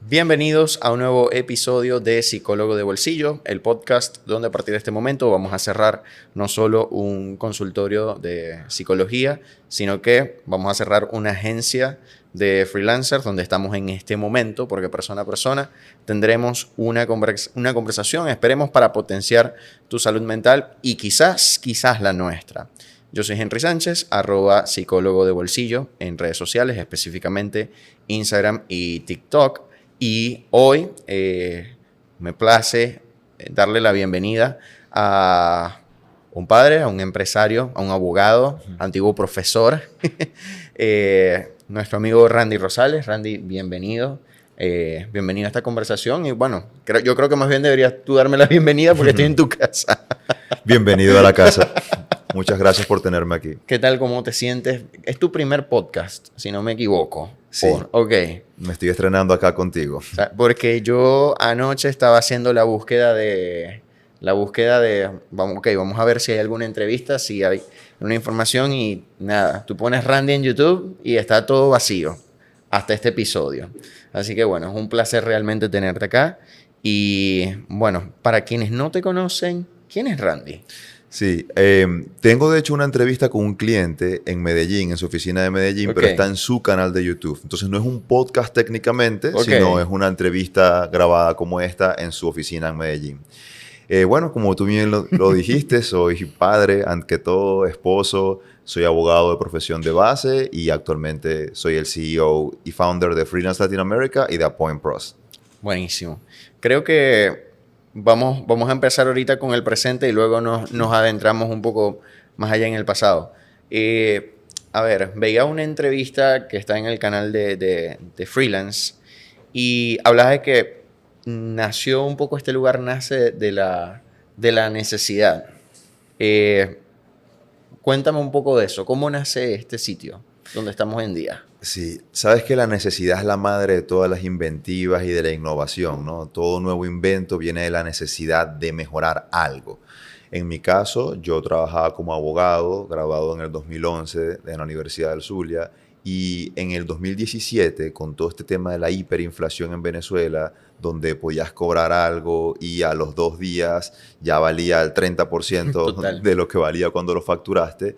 Bienvenidos a un nuevo episodio de Psicólogo de Bolsillo, el podcast donde a partir de este momento vamos a cerrar no solo un consultorio de psicología, sino que vamos a cerrar una agencia de freelancers donde estamos en este momento, porque persona a persona tendremos una conversación, esperemos, para potenciar tu salud mental y quizás la nuestra. Yo soy Henry Sánchez, @psicólogo de bolsillo en redes sociales, específicamente Instagram y TikTok. Y hoy me place darle la bienvenida a un padre, a un empresario, a un abogado, antiguo profesor, nuestro amigo Randy Rosales. Randy, bienvenido. Bienvenido a esta conversación. Y bueno, yo creo que más bien deberías tú darme la bienvenida porque estoy en tu casa. Bienvenido a la casa. Muchas gracias por tenerme aquí. ¿Qué tal? ¿Cómo te sientes? Es tu primer podcast, si no me equivoco. Sí. Ok. Me estoy estrenando acá contigo. O sea, porque yo anoche estaba haciendo la búsqueda de... Vamos a ver si hay alguna entrevista, si hay una información y nada. Tú pones Randy en YouTube y está todo vacío hasta este episodio. Así que bueno, es un placer realmente tenerte acá. Y bueno, para quienes no te conocen, ¿quién es Randy? Sí, tengo de hecho una entrevista con un cliente en Medellín, en su oficina de Medellín, pero está en su canal de YouTube. Entonces no es un podcast técnicamente, sino es una entrevista grabada como esta en su oficina en Medellín. Bueno, como tú bien lo dijiste, soy padre, ante todo esposo, soy abogado de profesión de base y actualmente soy el CEO y founder de Freelance Latin America y de Appoint Pros. Buenísimo. Creo que vamos a empezar ahorita con el presente y luego nos adentramos un poco más allá en el pasado. A ver, veía una entrevista que está en el canal de Freelance y hablaba de que nació un poco este lugar, nace de la necesidad. Cuéntame un poco de eso. ¿Cómo nace este sitio donde estamos hoy en día? Sí, sabes que la necesidad es la madre de todas las inventivas y de la innovación, ¿no? Todo nuevo invento viene de la necesidad de mejorar algo. En mi caso, yo trabajaba como abogado, graduado en el 2011 de la Universidad del Zulia, y en el 2017, con todo este tema de la hiperinflación en Venezuela, donde podías cobrar algo y a los 2 días ya valía el 30% de lo que valía cuando lo facturaste,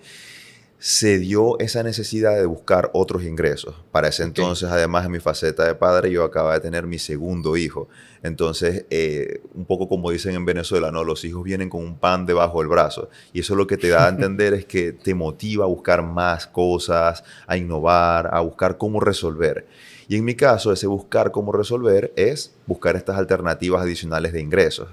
se dio esa necesidad de buscar otros ingresos. Para ese entonces, además de mi faceta de padre, yo acababa de tener mi segundo hijo. Entonces, un poco como dicen en Venezuela, ¿no? Los hijos vienen con un pan debajo del brazo. Y eso lo que te da a entender es que te motiva a buscar más cosas, a innovar, a buscar cómo resolver. Y en mi caso, ese buscar cómo resolver es buscar estas alternativas adicionales de ingresos.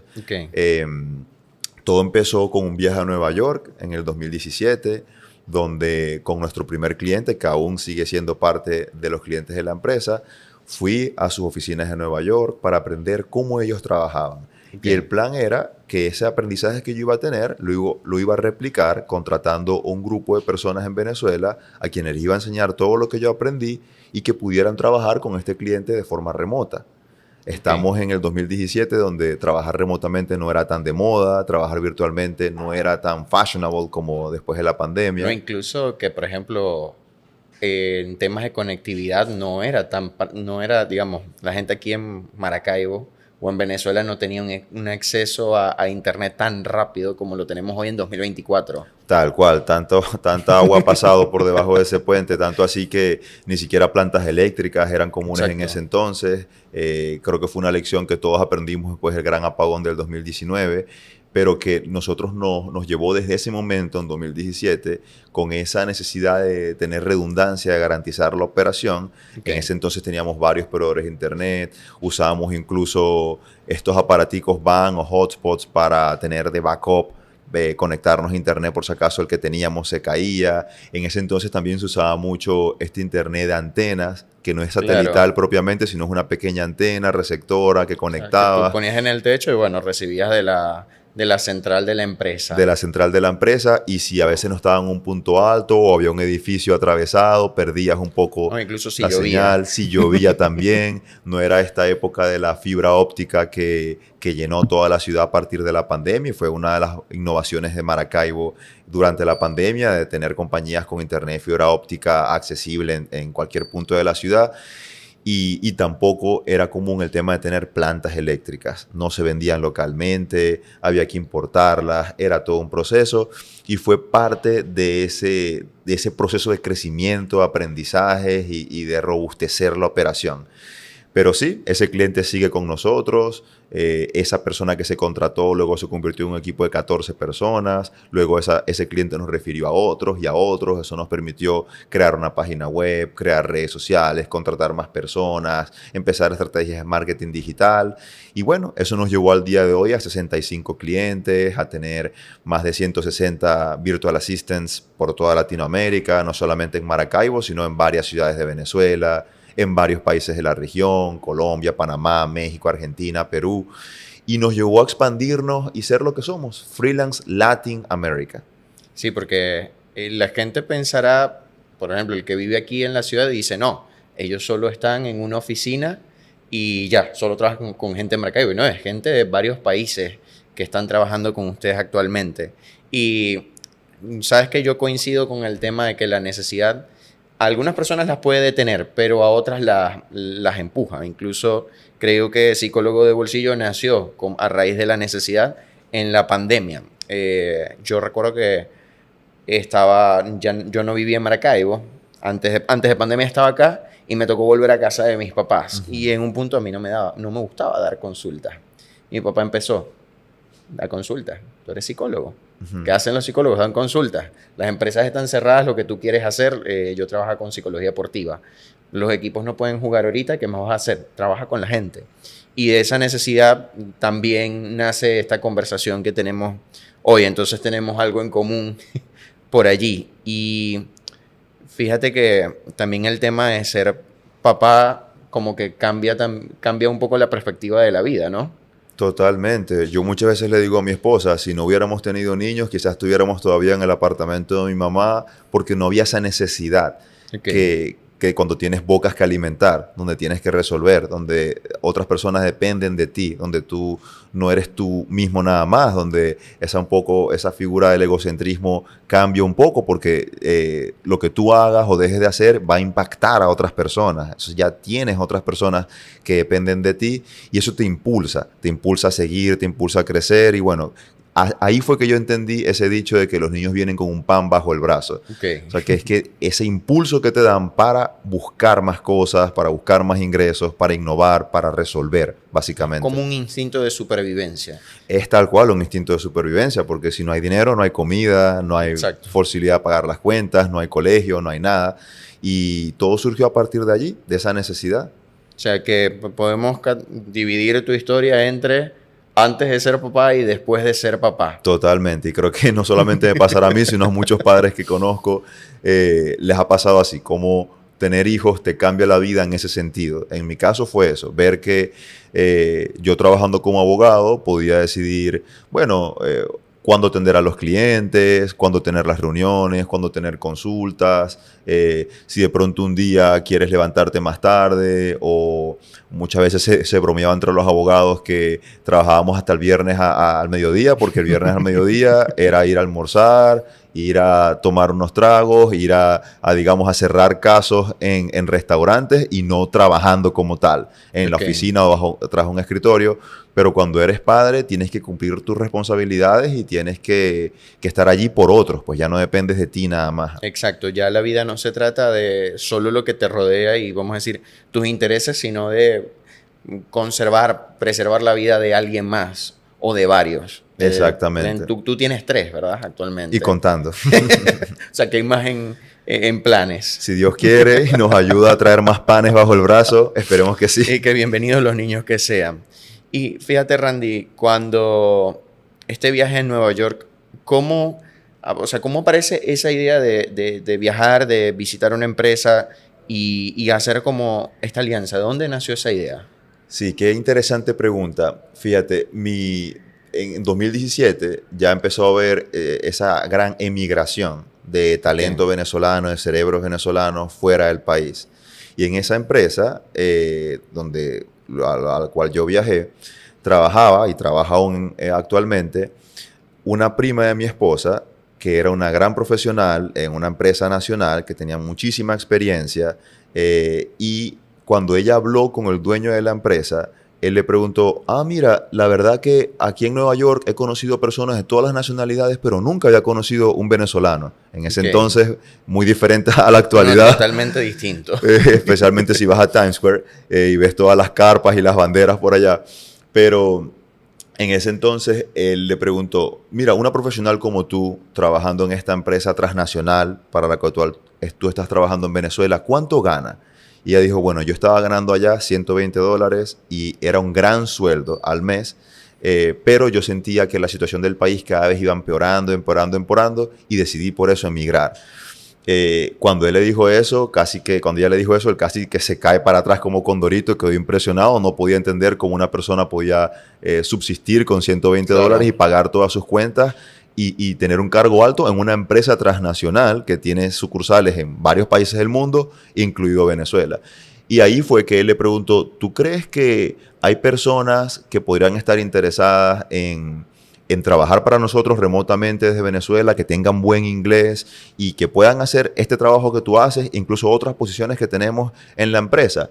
Todo empezó con un viaje a Nueva York en el 2017, donde con nuestro primer cliente, que aún sigue siendo parte de los clientes de la empresa, fui a sus oficinas de Nueva York para aprender cómo ellos trabajaban. Y el plan era que ese aprendizaje que yo iba a tener lo iba a replicar contratando un grupo de personas en Venezuela a quienes les iba a enseñar todo lo que yo aprendí y que pudieran trabajar con este cliente de forma remota. Estamos en el 2017, donde trabajar remotamente no era tan de moda, trabajar virtualmente no era tan fashionable como después de la pandemia. No, incluso que, por ejemplo, en temas de conectividad no era, digamos, la gente aquí en Maracaibo o en Venezuela no tenía un acceso a internet tan rápido como lo tenemos hoy en 2024. Tal cual, tanta agua ha pasado por debajo de ese puente, tanto así que ni siquiera plantas eléctricas eran comunes en ese entonces. Creo que fue una lección que todos aprendimos después del gran apagón del 2019, pero que nosotros nos llevó desde ese momento, en 2017, con esa necesidad de tener redundancia, de garantizar la operación. En ese entonces teníamos varios proveedores de internet, usábamos incluso estos aparaticos WAN o hotspots para tener de backup, conectarnos a internet por si acaso el que teníamos se caía. En ese entonces también se usaba mucho este internet de antenas, que no es satelital propiamente, sino es una pequeña antena receptora que conectaba. O sea, que tú ponías en el techo y bueno, recibías de la central de la empresa. De la central de la empresa, y si a veces no estaba en un punto alto o había un edificio atravesado, perdías un poco incluso si la llovía. Señal. Si llovía también. No era esta época de la fibra óptica que llenó toda la ciudad a partir de la pandemia, y fue una de las innovaciones de Maracaibo durante la pandemia, de tener compañías con internet de fibra óptica accesible en cualquier punto de la ciudad. y tampoco era común el tema de tener plantas eléctricas. No se vendían localmente, había que importarlas, era todo un proceso y fue parte de ese proceso de crecimiento, aprendizajes y de robustecer la operación. Pero sí, ese cliente sigue con nosotros, esa persona que se contrató luego se convirtió en un equipo de 14 personas, luego ese cliente nos refirió a otros y a otros, eso nos permitió crear una página web, crear redes sociales, contratar más personas, empezar estrategias de marketing digital y bueno, eso nos llevó al día de hoy a 65 clientes, a tener más de 160 Virtual Assistants por toda Latinoamérica, no solamente en Maracaibo, sino en varias ciudades de Venezuela, en varios países de la región, Colombia, Panamá, México, Argentina, Perú, y nos llevó a expandirnos y ser lo que somos, Freelance Latin America. Sí, porque la gente pensará, por ejemplo, el que vive aquí en la ciudad dice, no, ellos solo están en una oficina y ya, solo trabajan con gente de Maracaibo. Y no, es gente de varios países que están trabajando con ustedes actualmente. Y sabes que yo coincido con el tema de que la necesidad a algunas personas las puede detener, pero a otras las empuja. Incluso creo que Psicólogo de Bolsillo nació a raíz de la necesidad en la pandemia. Yo recuerdo que yo no vivía en Maracaibo. Antes de pandemia estaba acá y me tocó volver a casa de mis papás. Uh-huh. Y en un punto a mí no me gustaba dar consultas. Mi papá empezó, da consultas, tú eres psicólogo. Uh-huh. ¿Qué hacen los psicólogos? Dan consultas. Las empresas están cerradas, lo que tú quieres hacer, yo trabajo con psicología deportiva. Los equipos no pueden jugar ahorita, ¿qué más vas a hacer? Trabaja con la gente. Y de esa necesidad también nace esta conversación que tenemos hoy. Entonces tenemos algo en común por allí. Y fíjate que también el tema de ser papá como que cambia un poco la perspectiva de la vida, ¿no? Totalmente. Yo muchas veces le digo a mi esposa, si no hubiéramos tenido niños, quizás estuviéramos todavía en el apartamento de mi mamá, porque no había esa necesidad que cuando tienes bocas que alimentar, donde tienes que resolver, donde otras personas dependen de ti, donde tú no eres tú mismo nada más, donde esa figura del egocentrismo cambia un poco porque lo que tú hagas o dejes de hacer va a impactar a otras personas. Entonces ya tienes otras personas que dependen de ti y eso te impulsa a seguir, te impulsa a crecer y bueno, ahí fue que yo entendí ese dicho de que los niños vienen con un pan bajo el brazo. Okay. O sea, que es que ese impulso que te dan para buscar más cosas, para buscar más ingresos, para innovar, para resolver, básicamente. Como un instinto de supervivencia. Es tal cual un instinto de supervivencia, porque si no hay dinero, no hay comida, no hay posibilidad de pagar las cuentas, no hay colegio, no hay nada. Y todo surgió a partir de allí, de esa necesidad. O sea, que podemos dividir tu historia entre antes de ser papá y después de ser papá. Totalmente. Y creo que no solamente me pasará a mí, sino a muchos padres que conozco, les ha pasado así, como tener hijos te cambia la vida en ese sentido. En mi caso fue eso, ver que yo trabajando como abogado podía decidir, bueno, cuándo atender a los clientes, cuándo tener las reuniones, cuándo tener consultas, si de pronto un día quieres levantarte más tarde o muchas veces se bromeaba entre los abogados que trabajábamos hasta el viernes al mediodía porque el viernes al mediodía era ir a almorzar, ir a tomar unos tragos, ir digamos, a cerrar casos en restaurantes y no trabajando como tal, en la oficina o tras un escritorio. Pero cuando eres padre tienes que cumplir tus responsabilidades y tienes que estar allí por otros, pues ya no dependes de ti nada más. Exacto, ya la vida no se trata de solo lo que te rodea y vamos a decir tus intereses, sino de preservar la vida de alguien más o de varios. Exactamente. Tú tienes 3, ¿verdad? Actualmente. Y contando. O sea, que hay más en planes. Si Dios quiere y nos ayuda a traer más panes bajo el brazo, esperemos que sí. Y que bienvenidos los niños que sean. Y fíjate, Randy, cuando este viaje en Nueva York, ¿cómo aparece esa idea de viajar, de visitar una empresa y hacer como esta alianza? ¿De dónde nació esa idea? Sí, qué interesante pregunta. Fíjate, en 2017 ya empezó a haber esa gran emigración de talento venezolano, de cerebros venezolanos fuera del país. Y en esa empresa, a la cual yo viajé, trabajaba y trabaja aún actualmente una prima de mi esposa que era una gran profesional en una empresa nacional que tenía muchísima experiencia y cuando ella habló con el dueño de la empresa, él le preguntó, mira, la verdad que aquí en Nueva York he conocido personas de todas las nacionalidades, pero nunca había conocido un venezolano. En ese entonces, muy diferente a la actualidad. No, totalmente distinto. Especialmente si vas a Times Square y ves todas las carpas y las banderas por allá. Pero en ese entonces, él le preguntó, mira, una profesional como tú, trabajando en esta empresa transnacional para la que tú estás trabajando en Venezuela, ¿cuánto gana? Y ella dijo, bueno, yo estaba ganando allá $120 y era un gran sueldo al mes, pero yo sentía que la situación del país cada vez iba empeorando y decidí por eso emigrar. Cuando él le dijo eso, cuando ella le dijo eso, él casi que se cae para atrás como condorito, quedó impresionado, no podía entender cómo una persona podía subsistir con $120 y pagar todas sus cuentas y tener un cargo alto en una empresa transnacional que tiene sucursales en varios países del mundo, incluido Venezuela. Y ahí fue que él le preguntó, ¿tú crees que hay personas que podrían estar interesadas en trabajar para nosotros remotamente desde Venezuela, que tengan buen inglés y que puedan hacer este trabajo que tú haces, incluso otras posiciones que tenemos en la empresa?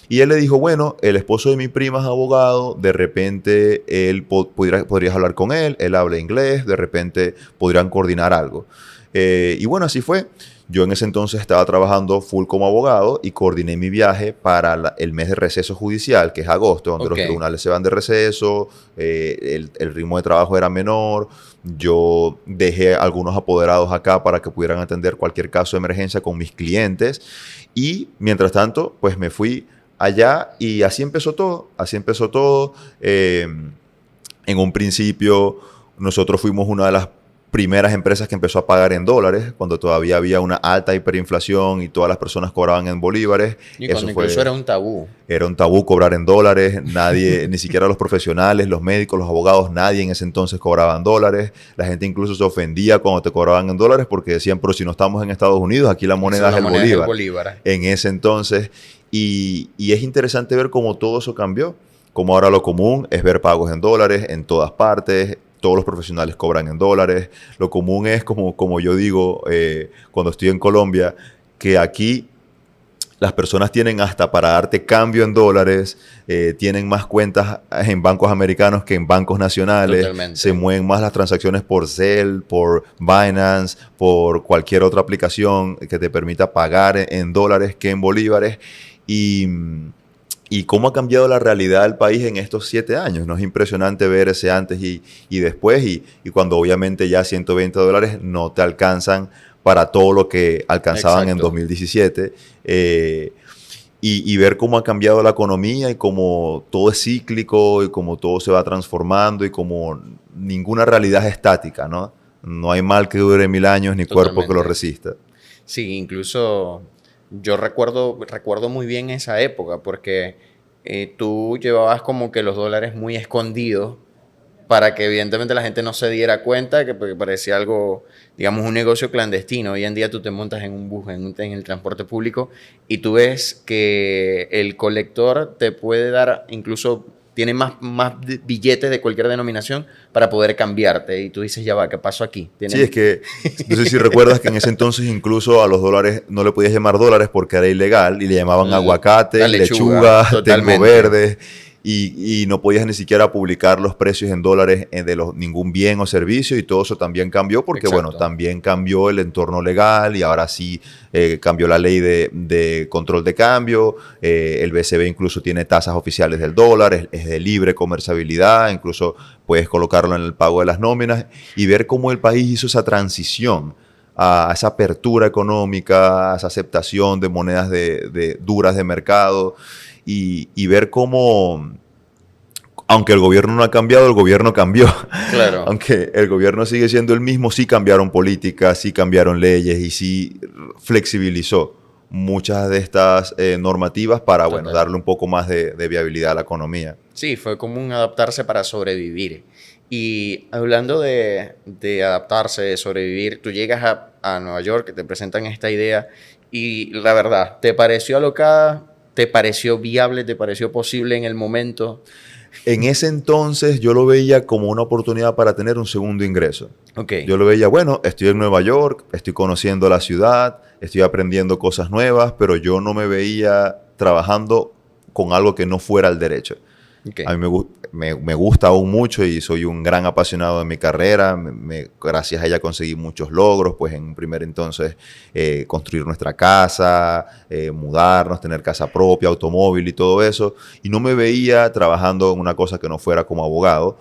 Y él le dijo, bueno, el esposo de mi prima es abogado, de repente podrías hablar con él habla inglés, de repente podrían coordinar algo. Y bueno, así fue. Yo en ese entonces estaba trabajando full como abogado y coordiné mi viaje para el mes de receso judicial, que es agosto, donde los tribunales se van de receso, el ritmo de trabajo era menor. Yo dejé algunos apoderados acá para que pudieran atender cualquier caso de emergencia con mis clientes. Y mientras tanto, pues me fui allá y así empezó todo. En un principio, nosotros fuimos una de las primeras empresas que empezó a pagar en dólares, cuando todavía había una alta hiperinflación y todas las personas cobraban en bolívares. Y cuando incluso era un tabú. Era un tabú cobrar en dólares. Nadie, ni siquiera los profesionales, los médicos, los abogados, nadie en ese entonces cobraban dólares. La gente incluso se ofendía cuando te cobraban en dólares porque decían, pero si no estamos en Estados Unidos, aquí la moneda es el bolívar. En ese entonces. Y es interesante ver cómo todo eso cambió. Como ahora lo común es ver pagos en dólares en todas partes. Todos los profesionales cobran en dólares. Lo común es, como yo digo cuando estoy en Colombia, que aquí las personas tienen hasta para darte cambio en dólares, tienen más cuentas en bancos americanos que en bancos nacionales. Totalmente. Se mueven más las transacciones por Zelle, por Binance, por cualquier otra aplicación que te permita pagar en dólares que en bolívares. Y cómo ha cambiado la realidad del país en estos 7 años. ¿No? Es impresionante ver ese antes y después, y cuando obviamente ya $120 no te alcanzan para todo lo que alcanzaban en 2017. Y ver cómo ha cambiado la economía y cómo todo es cíclico y cómo todo se va transformando y cómo ninguna realidad es estática, ¿no? No hay mal que dure 1000 años ni Totalmente. cuerpo que lo resista. Sí, incluso yo recuerdo muy bien esa época porque tú llevabas como que los dólares muy escondidos para que evidentemente la gente no se diera cuenta, porque parecía algo, digamos, un negocio clandestino. Hoy en día tú te montas en un bus, en el transporte público, y tú ves que el colector te puede dar, incluso tiene más billetes de cualquier denominación para poder cambiarte. Y tú dices, ya va, ¿qué pasó aquí? Sí, es que, no sé si recuerdas que en ese entonces incluso a los dólares no le podías llamar dólares porque era ilegal y le llamaban aguacate, lechuga, tengo verde. Y no podías ni siquiera publicar los precios en dólares de ningún bien o servicio, y todo eso también cambió porque, bueno, también cambió el entorno legal y ahora sí cambió la ley de control de cambio. El BCB incluso tiene tasas oficiales del dólar, es de libre comerciabilidad, incluso puedes colocarlo en el pago de las nóminas y ver cómo el país hizo esa transición a esa apertura económica, a esa aceptación de monedas duras de mercado. Y ver cómo, aunque el gobierno no ha cambiado, el gobierno cambió. Claro. Aunque el gobierno sigue siendo el mismo, sí cambiaron políticas, sí cambiaron leyes y sí flexibilizó muchas de estas normativas para, bueno, darle un poco más de viabilidad a la economía. Sí, fue común adaptarse para sobrevivir. Y hablando de adaptarse, de sobrevivir, tú llegas a Nueva York, te presentan esta idea y la verdad, ¿te pareció alocada? ¿Te pareció viable? ¿Te pareció posible en el momento? En ese entonces yo lo veía como una oportunidad para tener un segundo ingreso. Okay. Yo lo veía, bueno, estoy en Nueva York, estoy conociendo la ciudad, estoy aprendiendo cosas nuevas, pero yo no me veía trabajando con algo que no fuera el derecho. Okay. A mí me gusta aún mucho y soy un gran apasionado de mi carrera. Gracias a ella conseguí muchos logros, pues en un primer entonces construir nuestra casa, mudarnos, tener casa propia, automóvil y todo eso. Y no me veía trabajando en una cosa que no fuera como abogado,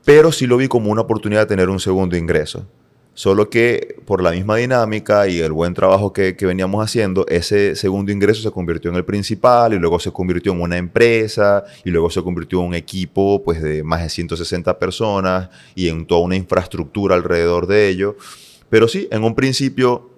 pero sí lo vi como una oportunidad de tener un segundo ingreso. Solo que por la misma dinámica y el buen trabajo que veníamos haciendo, ese segundo ingreso se convirtió en el principal y luego se convirtió en una empresa y luego se convirtió en un equipo pues, de más de 160 personas y en toda una infraestructura alrededor de ello. Pero sí, en un principio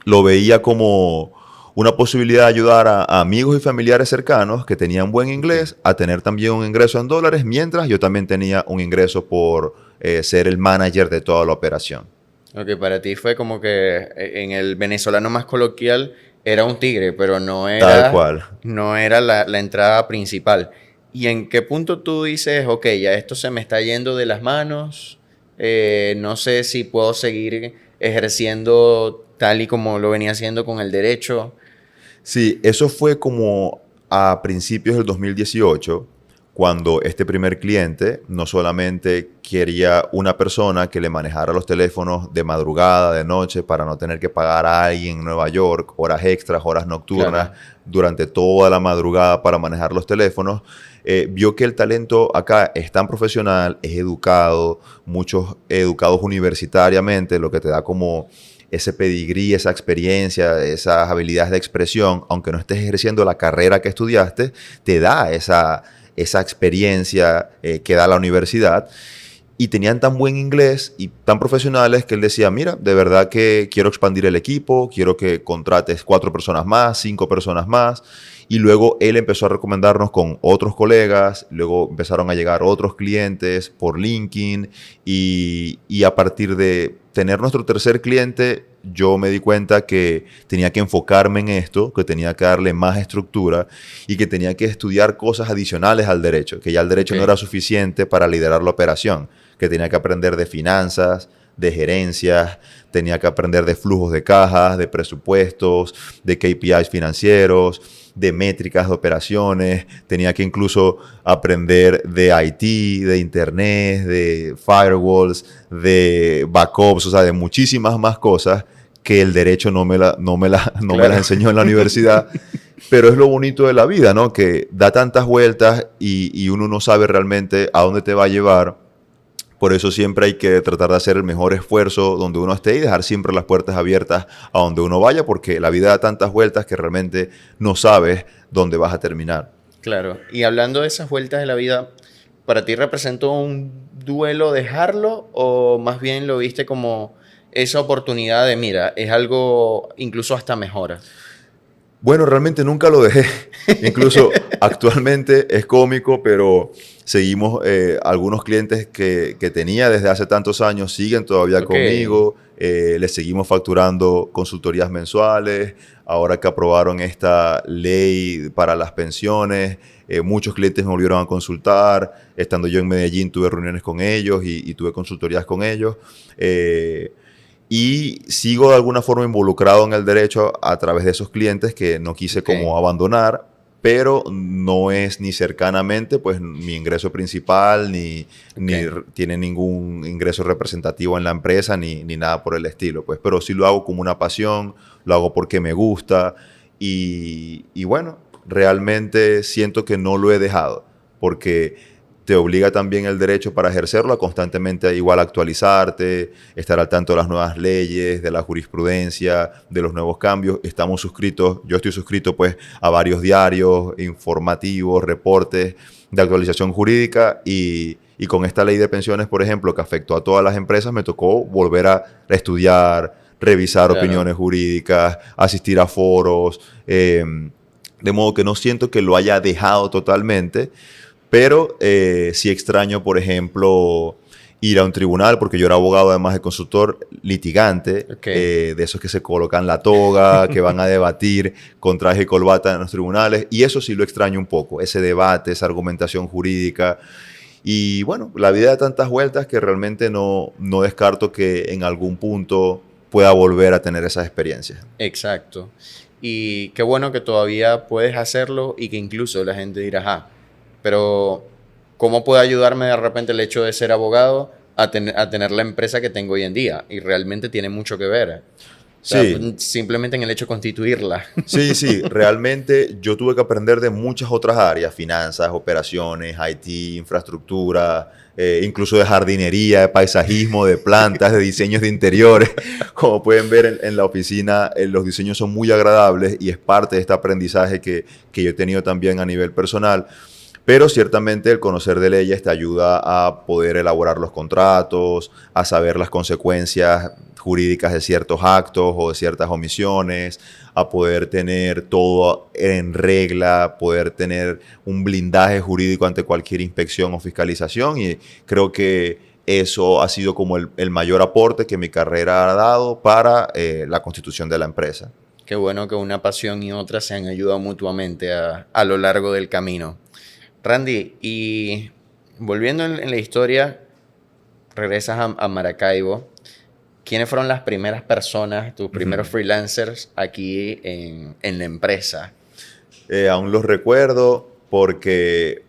lo veía como una posibilidad de ayudar a amigos y familiares cercanos que tenían buen inglés a tener también un ingreso en dólares, mientras yo también tenía un ingreso por ser el manager de toda la operación. Ok, para ti fue como que en el venezolano más coloquial era un tigre, pero no era, Tal cual. no era la entrada principal. ¿Y en qué punto tú dices, ok, ya esto se me está yendo de las manos, no sé si puedo seguir ejerciendo tal y como lo venía haciendo con el derecho? Sí, eso fue como a principios del 2018, cuando este primer cliente no solamente quería una persona que le manejara los teléfonos de madrugada, de noche, para no tener que pagar a alguien en Nueva York, horas extras, horas nocturnas, claro, durante toda la madrugada para manejar los teléfonos, vio que el talento acá es tan profesional, es educado, muchos educados universitariamente, lo que te da como ese pedigrí, esa experiencia, esas habilidades de expresión, aunque no estés ejerciendo la carrera que estudiaste, te da esa experiencia que da la universidad. Y tenían tan buen inglés y tan profesionales que él decía, mira, de verdad que quiero expandir el equipo, quiero que contrates 4 personas más, 5 personas más. Y luego él empezó a recomendarnos con otros colegas, luego empezaron a llegar otros clientes por LinkedIn y a partir de tener nuestro tercer cliente, yo me di cuenta que tenía que enfocarme en esto, que tenía que darle más estructura y que tenía que estudiar cosas adicionales al derecho, que ya el derecho no era suficiente para liderar la operación, que tenía que aprender de finanzas, de gerencias, tenía que aprender de flujos de cajas, de presupuestos, de KPIs financieros, de métricas de operaciones, tenía que incluso aprender de IT, de internet, de firewalls, de backups, o sea, de muchísimas más cosas que el derecho no me las enseñó en la universidad. Pero es lo bonito de la vida, ¿no? Que da tantas vueltas y uno no sabe realmente a dónde te va a llevar. Por eso siempre hay que tratar de hacer el mejor esfuerzo donde uno esté y dejar siempre las puertas abiertas a donde uno vaya, porque la vida da tantas vueltas que realmente no sabes dónde vas a terminar. Claro. Y hablando de esas vueltas de la vida, ¿para ti representó un duelo dejarlo o más bien lo viste como esa oportunidad de, mira, es algo incluso hasta mejora? Bueno, realmente nunca lo dejé. Incluso actualmente es cómico, pero seguimos, algunos clientes que tenía desde hace tantos años siguen todavía conmigo. Les seguimos facturando consultorías mensuales. Ahora que aprobaron esta ley para las pensiones, muchos clientes me volvieron a consultar. Estando yo en Medellín tuve reuniones con ellos y tuve consultorías con ellos. Y sigo de alguna forma involucrado en el derecho a través de esos clientes que no quise como abandonar, pero no es ni cercanamente pues mi ingreso principal, ni tiene ningún ingreso representativo en la empresa, ni nada por el estilo. Pues. Pero sí lo hago como una pasión, lo hago porque me gusta y bueno, realmente siento que no lo he dejado, porque te obliga también el derecho para ejercerlo a constantemente igual actualizarte, estar al tanto de las nuevas leyes, de la jurisprudencia, de los nuevos cambios. Yo estoy suscrito pues a varios diarios informativos, reportes de actualización jurídica y con esta ley de pensiones, por ejemplo, que afectó a todas las empresas, me tocó volver a estudiar, revisar opiniones jurídicas, asistir a foros, de modo que no siento que lo haya dejado totalmente. Pero sí extraño, por ejemplo, ir a un tribunal, porque yo era abogado, además de consultor, litigante, de esos que se colocan la toga, que van a debatir con traje y corbata en los tribunales. Y eso sí lo extraño un poco, ese debate, esa argumentación jurídica. Y bueno, la vida da tantas vueltas que realmente no descarto que en algún punto pueda volver a tener esas experiencias. Exacto. Y qué bueno que todavía puedes hacerlo y que incluso la gente dirá, pero ¿cómo puede ayudarme de repente el hecho de ser abogado a tener la empresa que tengo hoy en día? Y realmente tiene mucho que ver. O sea, Sí, simplemente en el hecho de constituirla. sí, realmente yo tuve que aprender de muchas otras áreas, finanzas, operaciones, IT, infraestructura, incluso de jardinería, de paisajismo, de plantas, de diseños de interiores. Como pueden ver en la oficina, los diseños son muy agradables y es parte de este aprendizaje que yo he tenido también a nivel personal. Pero ciertamente el conocer de leyes te ayuda a poder elaborar los contratos, a saber las consecuencias jurídicas de ciertos actos o de ciertas omisiones, a poder tener todo en regla, poder tener un blindaje jurídico ante cualquier inspección o fiscalización. Y creo que eso ha sido como el mayor aporte que mi carrera ha dado para la constitución de la empresa. Qué bueno que una pasión y otra se han ayudado mutuamente a lo largo del camino. Randy, y volviendo en la historia, regresas a Maracaibo. ¿Quiénes fueron las primeras personas, tus primeros freelancers aquí en la empresa? Aún los recuerdo porque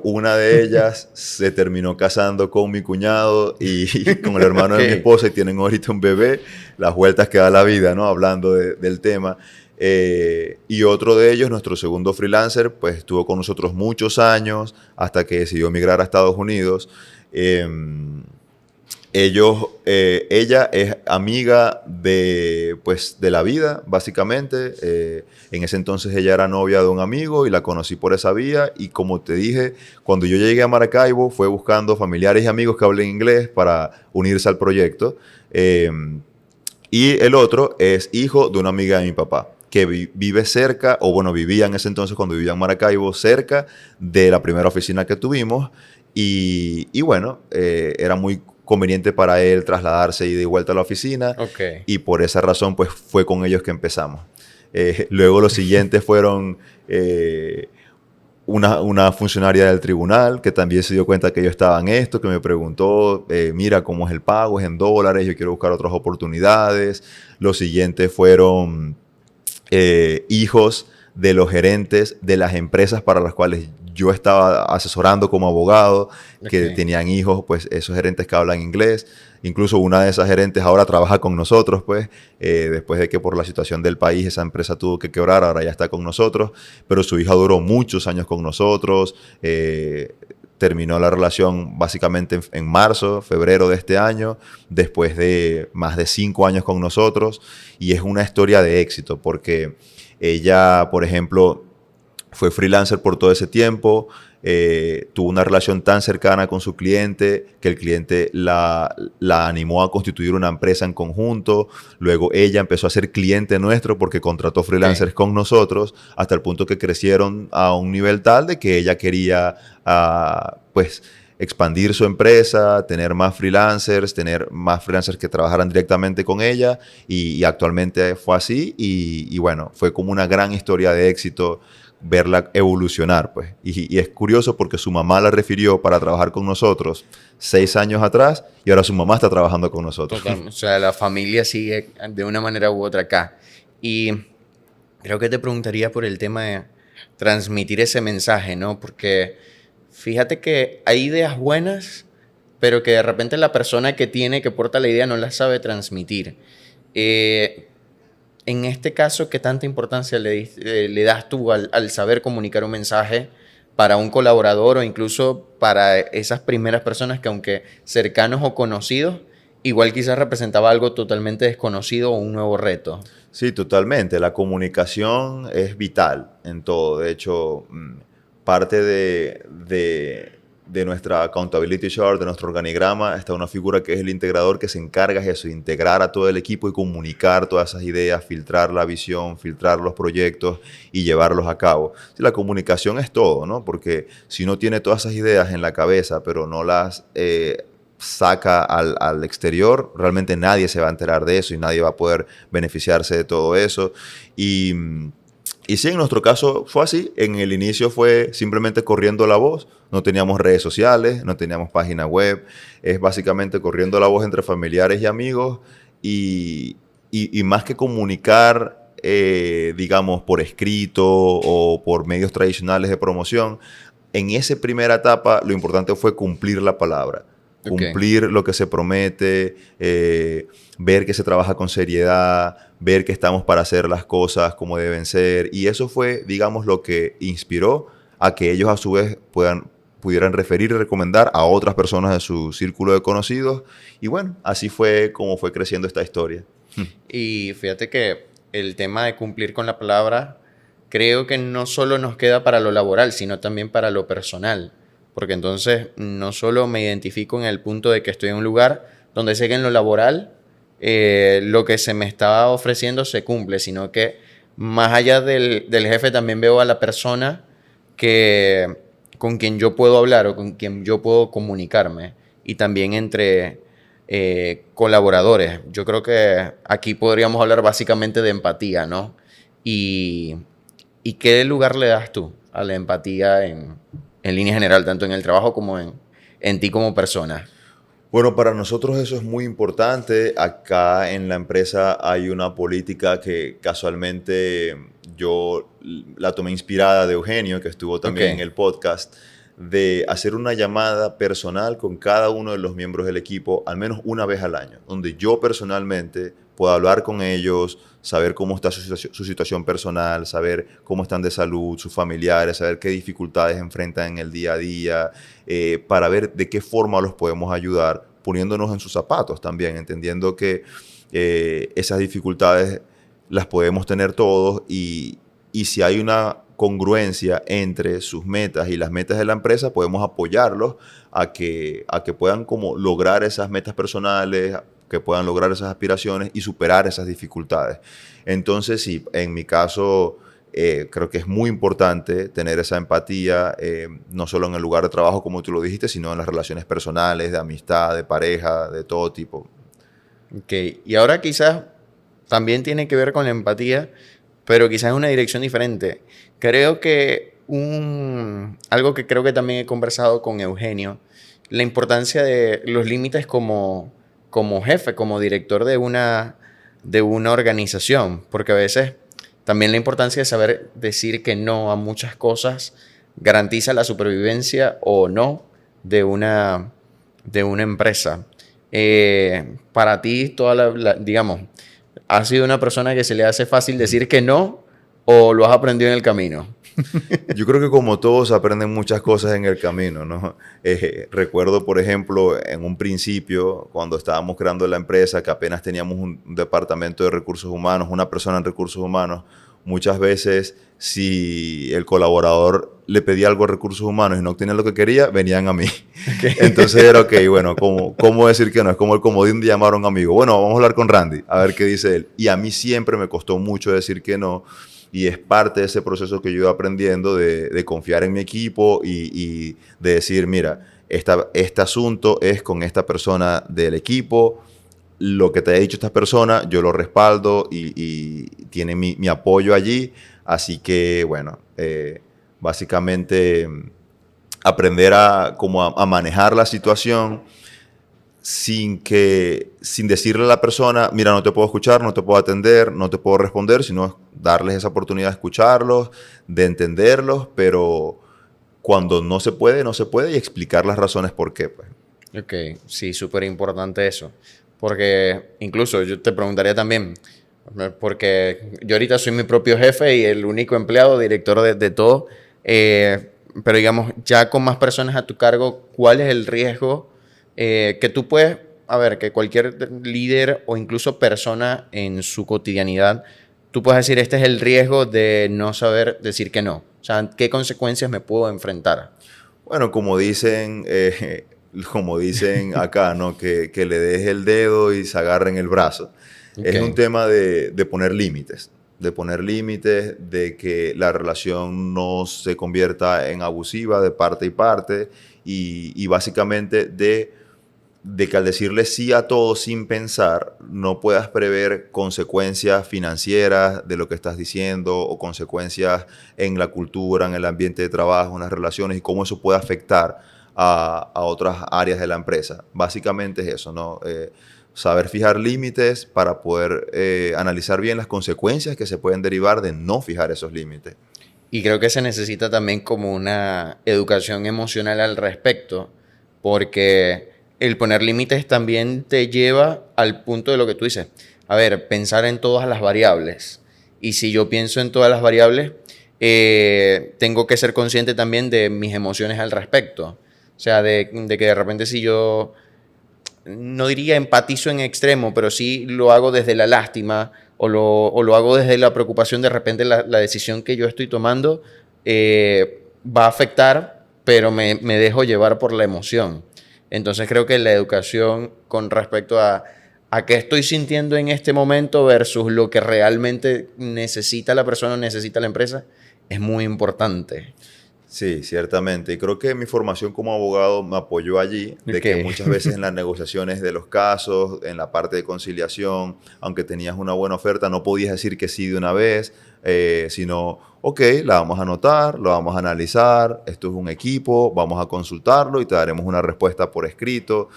una de ellas se terminó casando con mi cuñado y con el hermano de mi esposa y tienen ahorita un bebé. Las vueltas que da la vida, ¿no? Hablando del tema. Y otro de ellos, nuestro segundo freelancer, pues estuvo con nosotros muchos años hasta que decidió emigrar a Estados Unidos. Ella es amiga de la vida, básicamente. En ese entonces ella era novia de un amigo y la conocí por esa vía. Y como te dije, cuando yo llegué a Maracaibo fue buscando familiares y amigos que hablen inglés para unirse al proyecto. Y el otro es hijo de una amiga de mi papá, que vive cerca, o bueno, vivía en ese entonces cuando vivía en Maracaibo, cerca de la primera oficina que tuvimos. Y bueno, era muy conveniente para él trasladarse y de vuelta a la oficina. Okay. Y por esa razón, pues fue con ellos que empezamos. Luego los siguientes fueron una funcionaria del tribunal que también se dio cuenta que yo estaba en esto, que me preguntó, mira, ¿cómo es el pago? Es en dólares, yo quiero buscar otras oportunidades. Los siguientes fueron hijos de los gerentes de las empresas para las cuales yo estaba asesorando como abogado, que tenían hijos, pues esos gerentes que hablan inglés. Incluso una de esas gerentes ahora trabaja con nosotros, pues, después de que por la situación del país esa empresa tuvo que quebrar, ahora ya está con nosotros, pero su hija duró muchos años con nosotros. Terminó la relación básicamente en marzo, febrero de este año, después de más de 5 años con nosotros, y es una historia de éxito porque ella, por ejemplo, fue freelancer por todo ese tiempo, tuvo una relación tan cercana con su cliente que el cliente la animó a constituir una empresa en conjunto. Luego ella empezó a ser cliente nuestro porque contrató freelancers con nosotros hasta el punto que crecieron a un nivel tal de que ella quería pues expandir su empresa, tener más freelancers que trabajaran directamente con ella y actualmente fue así y bueno, fue como una gran historia de éxito verla evolucionar, pues. Y es curioso porque su mamá la refirió para trabajar con nosotros 6 años atrás y ahora su mamá está trabajando con nosotros. Total, o sea, la familia sigue de una manera u otra acá. Y creo que te preguntaría por el tema de transmitir ese mensaje, ¿no? Porque fíjate que hay ideas buenas, pero que de repente la persona que porta la idea no la sabe transmitir. En este caso, ¿qué tanta importancia le das tú al saber comunicar un mensaje para un colaborador o incluso para esas primeras personas que, aunque cercanos o conocidos, igual quizás representaba algo totalmente desconocido o un nuevo reto? Sí, totalmente. La comunicación es vital en todo. De hecho, parte de nuestra accountability chart, de nuestro organigrama, está una figura que es el integrador que se encarga de eso, integrar a todo el equipo y comunicar todas esas ideas, filtrar la visión, filtrar los proyectos y llevarlos a cabo. Sí, la comunicación es todo, ¿no? Porque si uno tiene todas esas ideas en la cabeza, pero no las saca al exterior, realmente nadie se va a enterar de eso y nadie va a poder beneficiarse de todo eso. Y sí, en nuestro caso fue así. En el inicio fue simplemente corriendo la voz. No teníamos redes sociales, no teníamos página web. Es básicamente corriendo la voz entre familiares y amigos. Y más que comunicar digamos, por escrito o por medios tradicionales de promoción. En esa primera etapa, lo importante fue cumplir la palabra. Cumplir lo que se promete, ver que se trabaja con seriedad, ver que estamos para hacer las cosas como deben ser. Y eso fue, digamos, lo que inspiró a que ellos a su vez pudieran referir y recomendar a otras personas de su círculo de conocidos. Y bueno, así fue como fue creciendo esta historia. Y fíjate que el tema de cumplir con la palabra creo que no solo nos queda para lo laboral, sino también para lo personal. Porque entonces no solo me identifico en el punto de que estoy en un lugar donde sé que en lo laboral lo que se me está ofreciendo se cumple, sino que más allá del jefe también veo a la persona con quien yo puedo hablar o con quien yo puedo comunicarme, y también entre colaboradores. Yo creo que aquí podríamos hablar básicamente de empatía, ¿no? ¿Y qué lugar le das tú a la empatía en línea general, tanto en el trabajo como en ti como persona? Bueno, para nosotros eso es muy importante. Acá en la empresa hay una política que casualmente yo la tomé inspirada de Eugenio, que estuvo también en el podcast, de hacer una llamada personal con cada uno de los miembros del equipo al menos una vez al año, donde yo personalmente pueda hablar con ellos, saber cómo está su situación personal, saber cómo están de salud, sus familiares, saber qué dificultades enfrentan en el día a día, para ver de qué forma los podemos ayudar, poniéndonos en sus zapatos también, entendiendo que esas dificultades las podemos tener todos y si hay una congruencia entre sus metas y las metas de la empresa, podemos apoyarlos a que puedan como lograr esas metas personales, que puedan lograr esas aspiraciones y superar esas dificultades. Entonces, sí, en mi caso, creo que es muy importante tener esa empatía, no solo en el lugar de trabajo, como tú lo dijiste, sino en las relaciones personales, de amistad, de pareja, de todo tipo. Ok, y ahora quizás también tiene que ver con la empatía, pero quizás en una dirección diferente. Creo que algo que creo que también he conversado con Eugenio, la importancia de los límites como jefe, como director de una organización, porque a veces también la importancia de saber decir que no a muchas cosas garantiza la supervivencia o no de una empresa. Para ti, digamos, ¿has sido una persona que se le hace fácil decir que no o lo has aprendido en el camino? Yo creo que como todos aprenden muchas cosas en el camino, ¿no? Recuerdo, por ejemplo, en un principio, cuando estábamos creando la empresa, que apenas teníamos un departamento de recursos humanos, una persona en recursos humanos, muchas veces si el colaborador le pedía algo a recursos humanos y no obtenía lo que quería, venían a mí. Okay. Entonces era, ok, bueno, ¿cómo decir que no? Es como el comodín de llamar a un amigo. Bueno, vamos a hablar con Randy, a ver qué dice él. Y a mí siempre me costó mucho decir que no. Y es parte de ese proceso que yo he ido aprendiendo de confiar en mi equipo y de decir, mira, este asunto es con esta persona del equipo, lo que te ha dicho esta persona, yo lo respaldo y tiene mi apoyo allí. Así que, bueno, básicamente aprender a manejar la situación sin decirle a la persona, mira, no te puedo escuchar, no te puedo atender, no te puedo responder, sino darles esa oportunidad de escucharlos, de entenderlos, pero cuando no se puede y explicar las razones por qué. Pues. Ok, sí, súper importante eso. Porque incluso yo te preguntaría también, porque yo ahorita soy mi propio jefe y el único empleado, director de todo, pero digamos, ya con más personas a tu cargo, ¿cuál es el riesgo que tú puedes, que cualquier líder o incluso persona en su cotidianidad, tú puedes decir, este es el riesgo de no saber decir que no? O sea, ¿qué consecuencias me puedo enfrentar? Bueno, como dicen acá, ¿no? Que le des el dedo y se agarren el brazo. Okay. Es un tema de poner límites. De que la relación no se convierta en abusiva de parte y parte y básicamente de que al decirle sí a todo sin pensar, no puedas prever consecuencias financieras de lo que estás diciendo o consecuencias en la cultura, en el ambiente de trabajo, en las relaciones y cómo eso puede afectar a otras áreas de la empresa. Básicamente es eso, ¿no? Saber fijar límites para poder analizar bien las consecuencias que se pueden derivar de no fijar esos límites. Y creo que se necesita también como una educación emocional al respecto, porque el poner límites también te lleva al punto de lo que tú dices. A ver, pensar en todas las variables. Y si yo pienso en todas las variables, tengo que ser consciente también de mis emociones al respecto. O sea, de que de repente si yo, no diría empatizo en extremo, pero sí lo hago desde la lástima o lo hago desde la preocupación, de repente la decisión que yo estoy tomando va a afectar, pero me dejo llevar por la emoción. Entonces creo que la educación con respecto a qué estoy sintiendo en este momento versus lo que realmente necesita la persona o necesita la empresa es muy importante. Sí, ciertamente. Y creo que mi formación como abogado me apoyó allí, de que muchas veces en las negociaciones de los casos, en la parte de conciliación, aunque tenías una buena oferta, no podías decir que sí de una vez, sino, ok, la vamos a anotar, lo vamos a analizar, esto es un equipo, vamos a consultarlo y te daremos una respuesta por escrito.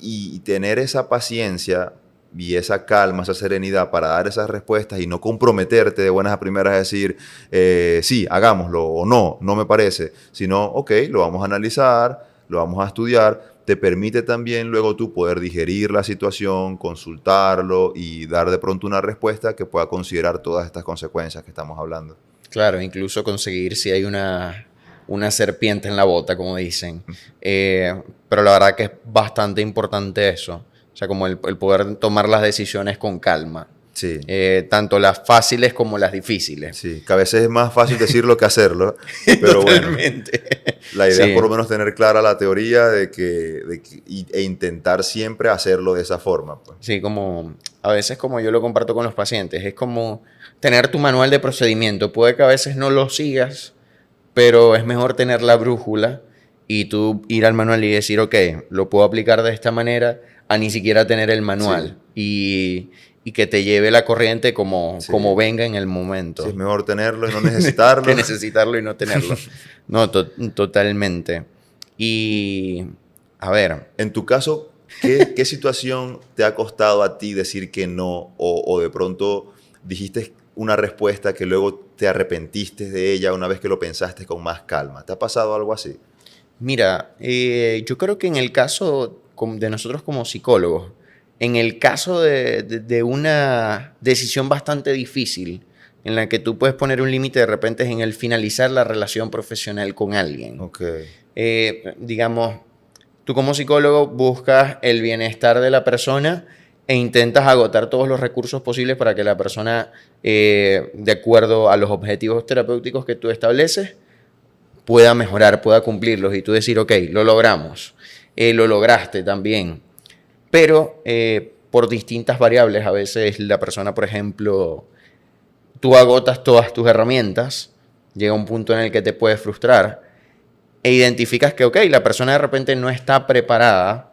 Y tener esa paciencia y esa calma, esa serenidad para dar esas respuestas y no comprometerte de buenas a primeras a decir, sí, hagámoslo, o no, no me parece, sino, ok, lo vamos a analizar, lo vamos a estudiar, te permite también luego tú poder digerir la situación, consultarlo y dar de pronto una respuesta que pueda considerar todas estas consecuencias que estamos hablando. Claro, incluso conseguir si hay una serpiente en la bota, como dicen. Pero la verdad que es bastante importante eso. O sea, como el poder tomar las decisiones con calma. Sí. Tanto las fáciles como las difíciles. Sí, que a veces es más fácil decirlo que hacerlo, pero Totalmente. Bueno, la idea Sí. es por lo menos tener clara la teoría e intentar siempre hacerlo de esa forma. Pues. Sí, como a veces como yo lo comparto con los pacientes, es como tener tu manual de procedimiento. Puede que a veces no lo sigas, pero es mejor tener la brújula y tú ir al manual y decir, ok, lo puedo aplicar de esta manera, a ni siquiera tener el manual. Sí. Y que te lleve la corriente como venga en el momento. Sí, es mejor tenerlo y no necesitarlo. Que necesitarlo y no tenerlo. No, totalmente. Y, a ver. En tu caso, ¿qué situación te ha costado a ti decir que no? O de pronto dijiste una respuesta que luego te arrepentiste de ella una vez que lo pensaste con más calma. ¿Te ha pasado algo así? Mira, yo creo que en el caso de nosotros como psicólogos, en el caso de una decisión bastante difícil, en la que tú puedes poner un límite de repente es en el finalizar la relación profesional con alguien. Okay. Digamos, tú como psicólogo buscas el bienestar de la persona e intentas agotar todos los recursos posibles para que la persona, de acuerdo a los objetivos terapéuticos que tú estableces, pueda mejorar, pueda cumplirlos y tú decir, ok, lo logramos, lo lograste también. Pero por distintas variables, a veces la persona, por ejemplo, tú agotas todas tus herramientas, llega un punto en el que te puedes frustrar e identificas que, ok, la persona de repente no está preparada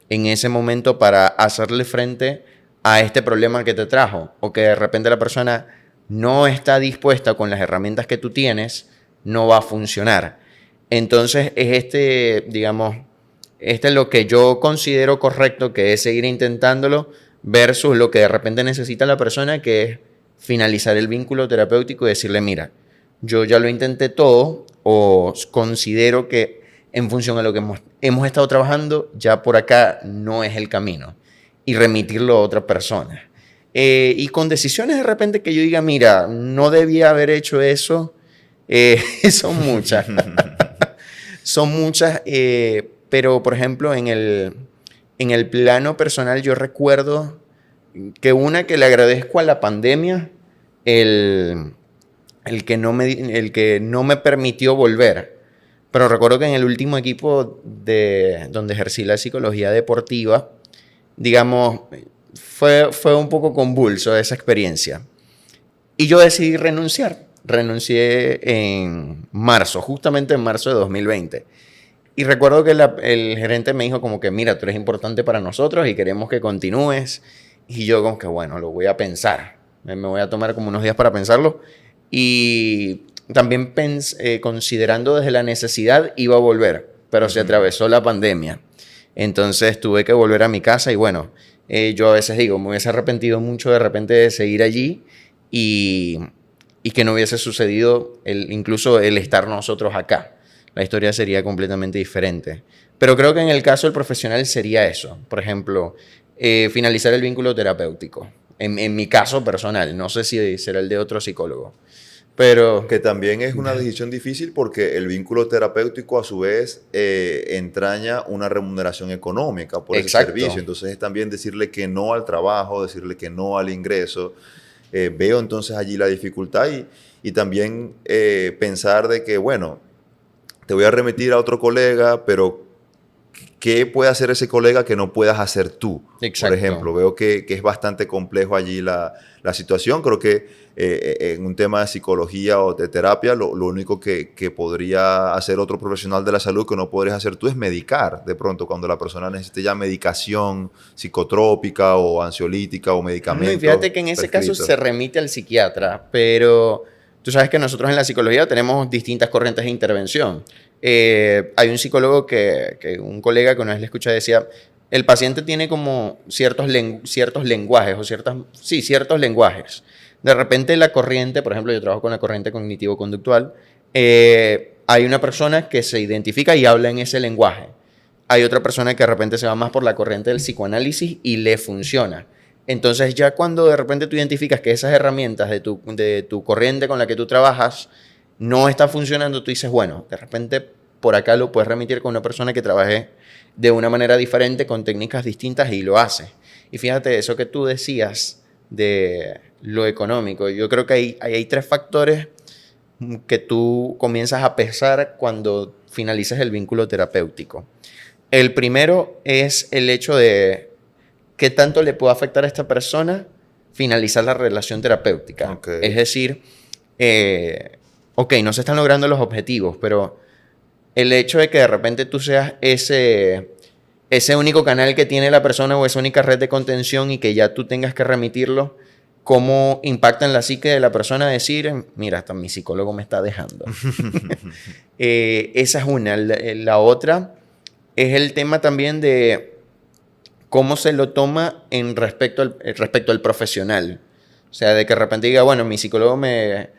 en ese momento para hacerle frente a este problema que te trajo, o que de repente la persona no está dispuesta con las herramientas que tú tienes, no va a funcionar. Entonces es digamos, este es lo que yo considero correcto, que es seguir intentándolo, versus lo que de repente necesita la persona, que es finalizar el vínculo terapéutico y decirle, mira, yo ya lo intenté todo, o considero que en función a lo que hemos estado trabajando, ya por acá no es el camino, y remitirlo a otra persona. Y con decisiones de repente que yo diga, mira, no debía haber hecho eso, son muchas. Son muchas, pero por ejemplo en el plano personal yo recuerdo que una que le agradezco a la pandemia, el que no me permitió volver. Pero recuerdo que en el último equipo donde ejercí la psicología deportiva, digamos, fue un poco convulso esa experiencia. Y yo decidí renunciar. Renuncié en marzo, justamente en marzo de 2020. Y recuerdo que el gerente me dijo como que, mira, tú eres importante para nosotros y queremos que continúes. Y yo como que, bueno, lo voy a pensar. Me voy a tomar como unos días para pensarlo. Y también considerando desde la necesidad, iba a volver. pero se atravesó la pandemia. Entonces tuve que volver a mi casa y bueno, yo a veces digo, me hubiese arrepentido mucho de repente de seguir allí y que no hubiese sucedido incluso el estar nosotros acá. La historia sería completamente diferente. Pero creo que en el caso del profesional sería eso. Por ejemplo, finalizar el vínculo terapéutico. En mi caso personal, no sé si será el de otro psicólogo. Pero que también es una decisión difícil porque el vínculo terapéutico a su vez entraña una remuneración económica por ese servicio. Entonces es también decirle que no al trabajo, decirle que no al ingreso. Veo entonces allí la dificultad y también pensar de que, bueno, te voy a remitir a otro colega, pero ¿qué puede hacer ese colega que no puedas hacer tú? Exacto. Por ejemplo, veo que es bastante complejo allí la situación. Creo que en un tema de psicología o de terapia, lo único que podría hacer otro profesional de la salud que no podrías hacer tú es medicar. De pronto, cuando la persona necesite ya medicación psicotrópica o ansiolítica o medicamentos. No, y fíjate que en ese caso se remite al psiquiatra, pero tú sabes que nosotros en la psicología tenemos distintas corrientes de intervención. Hay un psicólogo un colega que una vez le escuché decía, el paciente tiene como ciertos lenguajes o ciertos lenguajes. De repente la corriente, por ejemplo, yo trabajo con la corriente cognitivo-conductual, hay una persona que se identifica y habla en ese lenguaje. Hay otra persona que de repente se va más por la corriente del psicoanálisis y le funciona. Entonces ya cuando de repente tú identificas que esas herramientas de tu corriente con la que tú trabajas no está funcionando, tú dices, bueno, de repente por acá lo puedes remitir con una persona que trabaje de una manera diferente, con técnicas distintas y lo hace. Y fíjate, eso que tú decías de lo económico, yo creo que hay tres factores que tú comienzas a pesar cuando finalizas el vínculo terapéutico. El primero es el hecho de qué tanto le puede afectar a esta persona finalizar la relación terapéutica. Okay. Es decir, no se están logrando los objetivos, pero el hecho de que de repente tú seas ese único canal que tiene la persona o esa única red de contención y que ya tú tengas que remitirlo, cómo impacta en la psique de la persona decir, mira, hasta mi psicólogo me está dejando. Esa es una. La otra es el tema también de cómo se lo toma respecto al profesional. O sea, de que de repente diga, bueno, mi psicólogo me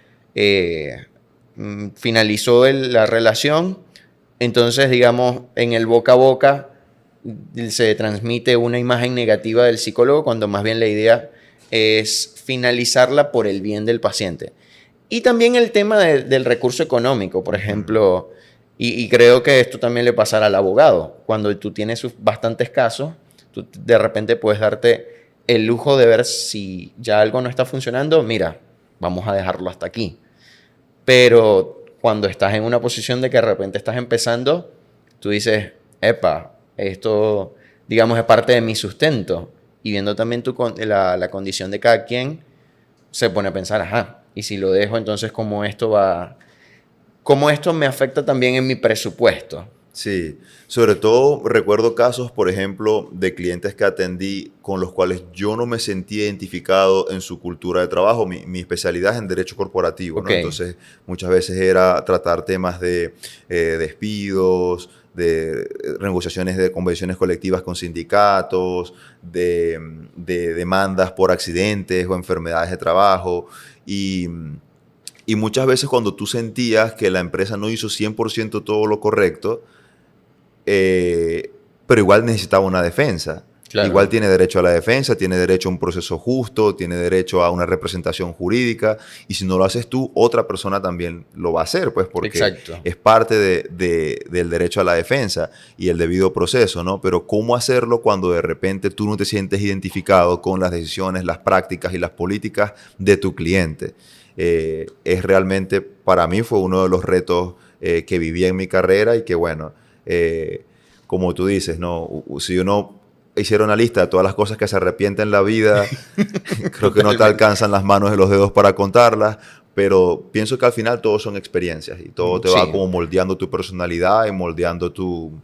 finalizó la relación, entonces, digamos, en el boca a boca se transmite una imagen negativa del psicólogo cuando más bien la idea es finalizarla por el bien del paciente. Y también el tema del recurso económico, por ejemplo, y creo que esto también le pasará al abogado. Cuando tú tienes bastantes casos, tú de repente puedes darte el lujo de ver si ya algo no está funcionando, mira, vamos a dejarlo hasta aquí. Pero cuando estás en una posición de que de repente estás empezando, tú dices, epa, esto, digamos, es parte de mi sustento. Y viendo también la condición de cada quien, se pone a pensar, ajá, y si lo dejo, entonces, ¿cómo esto me afecta también en mi presupuesto? Sí, sobre todo recuerdo casos, por ejemplo, de clientes que atendí con los cuales yo no me sentí identificado en su cultura de trabajo. Mi especialidad es en derecho corporativo, ¿no? Entonces, muchas veces era tratar temas de despidos, de negociaciones de convenciones colectivas con sindicatos, de demandas por accidentes o enfermedades de trabajo. Y muchas veces cuando tú sentías que la empresa no hizo 100% todo lo correcto, pero igual necesitaba una defensa. Claro. Igual tiene derecho a la defensa, tiene derecho a un proceso justo, tiene derecho a una representación jurídica, y si no lo haces tú, otra persona también lo va a hacer, pues, porque Exacto. Es parte del derecho a la defensa y el debido proceso, ¿no? Pero ¿cómo hacerlo cuando de repente tú no te sientes identificado con las decisiones, las prácticas y las políticas de tu cliente? Es realmente, para mí fue uno de los retos que viví en mi carrera y que, bueno, como tú dices, ¿no? Si uno hiciera una lista de todas las cosas que se arrepiente en la vida, creo que no te alcanzan las manos y los dedos para contarlas, pero pienso que al final todo son experiencias y todo te va como moldeando tu personalidad y moldeando tu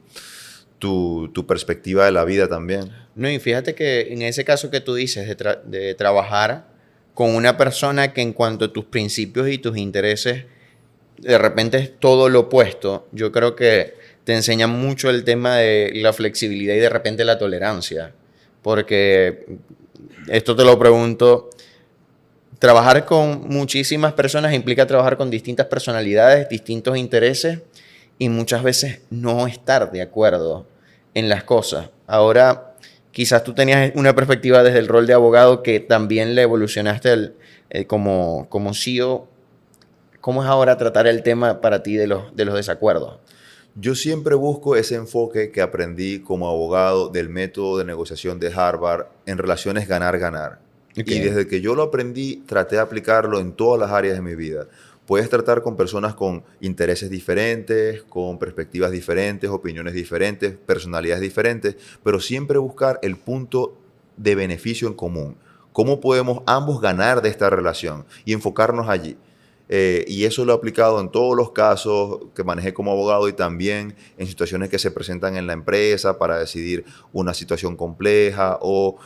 perspectiva de la vida también. No, y fíjate que en ese caso que tú dices de trabajar con una persona que en cuanto a tus principios y tus intereses de repente es todo lo opuesto, yo creo que te enseña mucho el tema de la flexibilidad y de repente la tolerancia. Porque esto te lo pregunto, trabajar con muchísimas personas implica trabajar con distintas personalidades, distintos intereses y muchas veces no estar de acuerdo en las cosas. Ahora, quizás tú tenías una perspectiva desde el rol de abogado que también le evolucionaste como CEO. ¿Cómo es ahora tratar el tema para ti de los desacuerdos? Yo siempre busco ese enfoque que aprendí como abogado del método de negociación de Harvard en relaciones ganar-ganar. Okay. Y desde que yo lo aprendí, traté de aplicarlo en todas las áreas de mi vida. Puedes tratar con personas con intereses diferentes, con perspectivas diferentes, opiniones diferentes, personalidades diferentes, pero siempre buscar el punto de beneficio en común. ¿Cómo podemos ambos ganar de esta relación? Y enfocarnos allí. Y eso lo he aplicado en todos los casos que manejé como abogado y también en situaciones que se presentan en la empresa para decidir una situación compleja o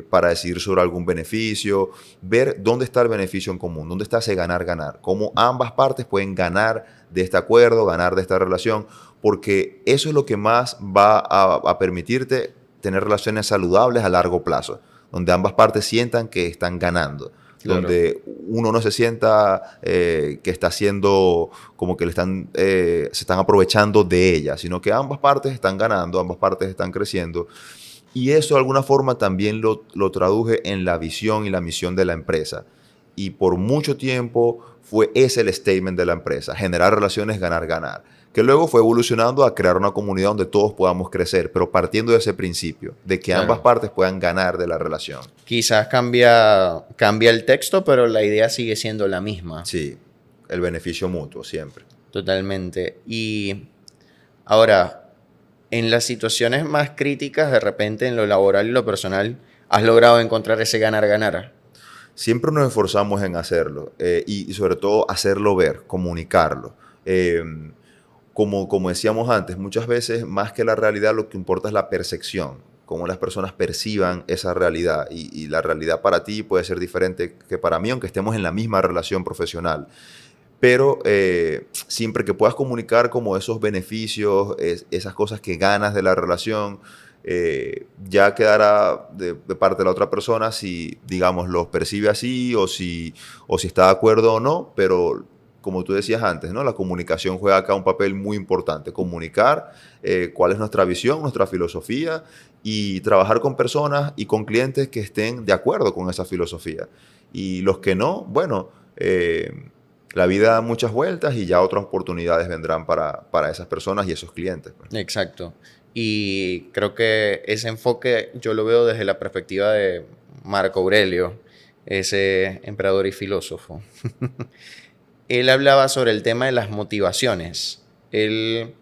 para decidir sobre algún beneficio. Ver dónde está el beneficio en común, dónde está ese ganar-ganar, cómo ambas partes pueden ganar de este acuerdo, ganar de esta relación, porque eso es lo que más va a permitirte tener relaciones saludables a largo plazo, donde ambas partes sientan que están ganando. Claro. Donde uno no se sienta que está haciendo como que se están aprovechando de ella, sino que ambas partes están ganando, ambas partes están creciendo. Y eso de alguna forma también lo traduje en la visión y la misión de la empresa. Y por mucho tiempo fue ese el statement de la empresa, generar relaciones ganar-ganar, que luego fue evolucionando a crear una comunidad donde todos podamos crecer, pero partiendo de ese principio, de que ambas partes puedan ganar de la relación. Quizás cambia el texto, pero la idea sigue siendo la misma. Sí, el beneficio mutuo siempre. Totalmente. Y ahora, en las situaciones más críticas, de repente en lo laboral y lo personal, ¿has logrado encontrar ese ganar-ganar? Siempre nos esforzamos en hacerlo y sobre todo hacerlo ver, comunicarlo. Como decíamos antes, muchas veces más que la realidad lo que importa es la percepción, cómo las personas perciban esa realidad y la realidad para ti puede ser diferente que para mí, aunque estemos en la misma relación profesional. Pero siempre que puedas comunicar como esos beneficios, esas cosas que ganas de la relación, ya quedará de parte de la otra persona si, digamos, los percibe así o si está de acuerdo o no, pero como tú decías antes, ¿no? La comunicación juega acá un papel muy importante. Comunicar cuál es nuestra visión, nuestra filosofía y trabajar con personas y con clientes que estén de acuerdo con esa filosofía. Y los que no, bueno, la vida da muchas vueltas y ya otras oportunidades vendrán para esas personas y esos clientes. Pues. Exacto. Y creo que ese enfoque yo lo veo desde la perspectiva de Marco Aurelio, ese emperador y filósofo. Él hablaba sobre el tema de las motivaciones. Él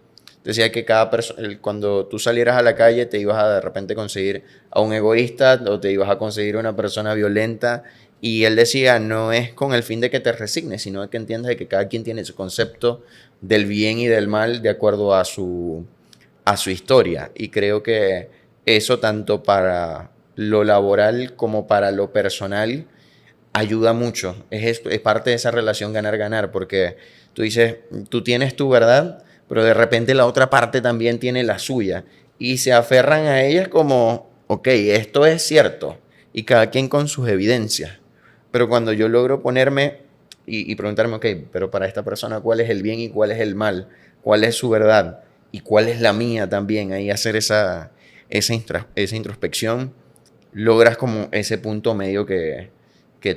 decía que cada persona, cuando tú salieras a la calle te ibas a de repente conseguir a un egoísta o te ibas a conseguir una persona violenta. Y él decía, no es con el fin de que te resignes, sino de que entiendas de que cada quien tiene su concepto del bien y del mal de acuerdo a su historia. Y creo que eso tanto para lo laboral como para lo personal ayuda mucho. Es parte de esa relación ganar-ganar, porque tú dices, tú tienes tu verdad, pero de repente la otra parte también tiene la suya. Y se aferran a ellas como, ok, esto es cierto. Y cada quien con sus evidencias. Pero cuando yo logro ponerme y preguntarme, ok, pero para esta persona, ¿cuál es el bien y cuál es el mal? ¿Cuál es su verdad? ¿Y cuál es la mía también? Ahí hacer esa introspección, logras como ese punto medio que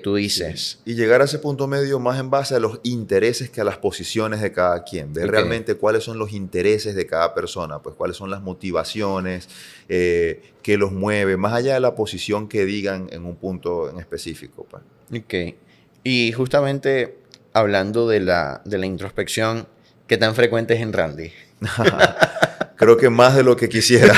tú dices. Sí. Y llegar a ese punto medio más en base a los intereses que a las posiciones de cada quien. Ver realmente cuáles son los intereses de cada persona, pues cuáles son las motivaciones que los mueve, más allá de la posición que digan en un punto en específico. Pues. Ok. Y justamente hablando de la introspección, ¿qué tan frecuente es en Randy? Creo que más de lo que quisiera.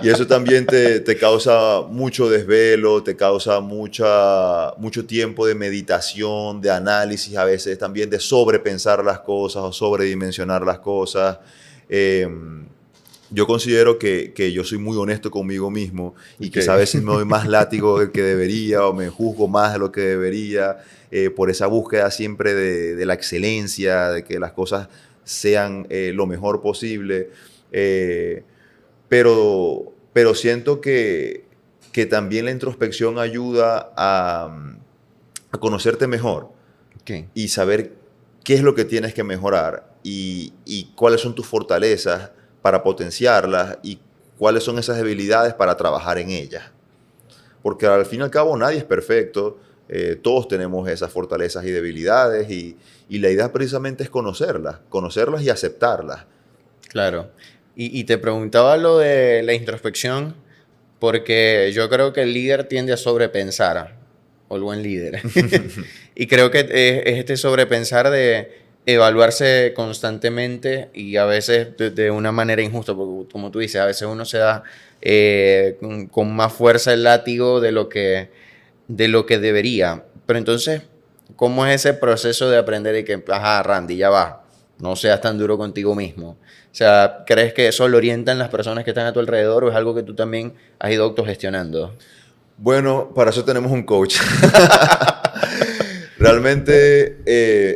Y eso también te causa mucho desvelo, te causa mucho tiempo de meditación, de análisis, a veces también de sobrepensar las cosas o sobredimensionar las cosas. Yo considero que yo soy muy honesto conmigo mismo y quizás a veces me doy más látigo del que debería o me juzgo más de lo que debería por esa búsqueda siempre de la excelencia, de que las cosas sean lo mejor posible. Pero siento que también la introspección ayuda a conocerte mejor y saber qué es lo que tienes que mejorar y cuáles son tus fortalezas para potenciarlas y cuáles son esas debilidades para trabajar en ellas. Porque al fin y al cabo nadie es perfecto, todos tenemos esas fortalezas y debilidades y la idea precisamente es conocerlas y aceptarlas. Claro. Y te preguntaba lo de la introspección porque yo creo que el líder tiende a sobrepensar, o el buen líder. Y creo que es este sobrepensar de evaluarse constantemente y a veces de una manera injusta, porque como tú dices, a veces uno se da con más fuerza el látigo de lo que debería. Pero entonces, ¿cómo es ese proceso de aprender y que, ajá, Randy, ya va, no seas tan duro contigo mismo? O sea, ¿crees que eso lo orientan las personas que están a tu alrededor o es algo que tú también has ido autogestionando? Bueno, para eso tenemos un coach. Realmente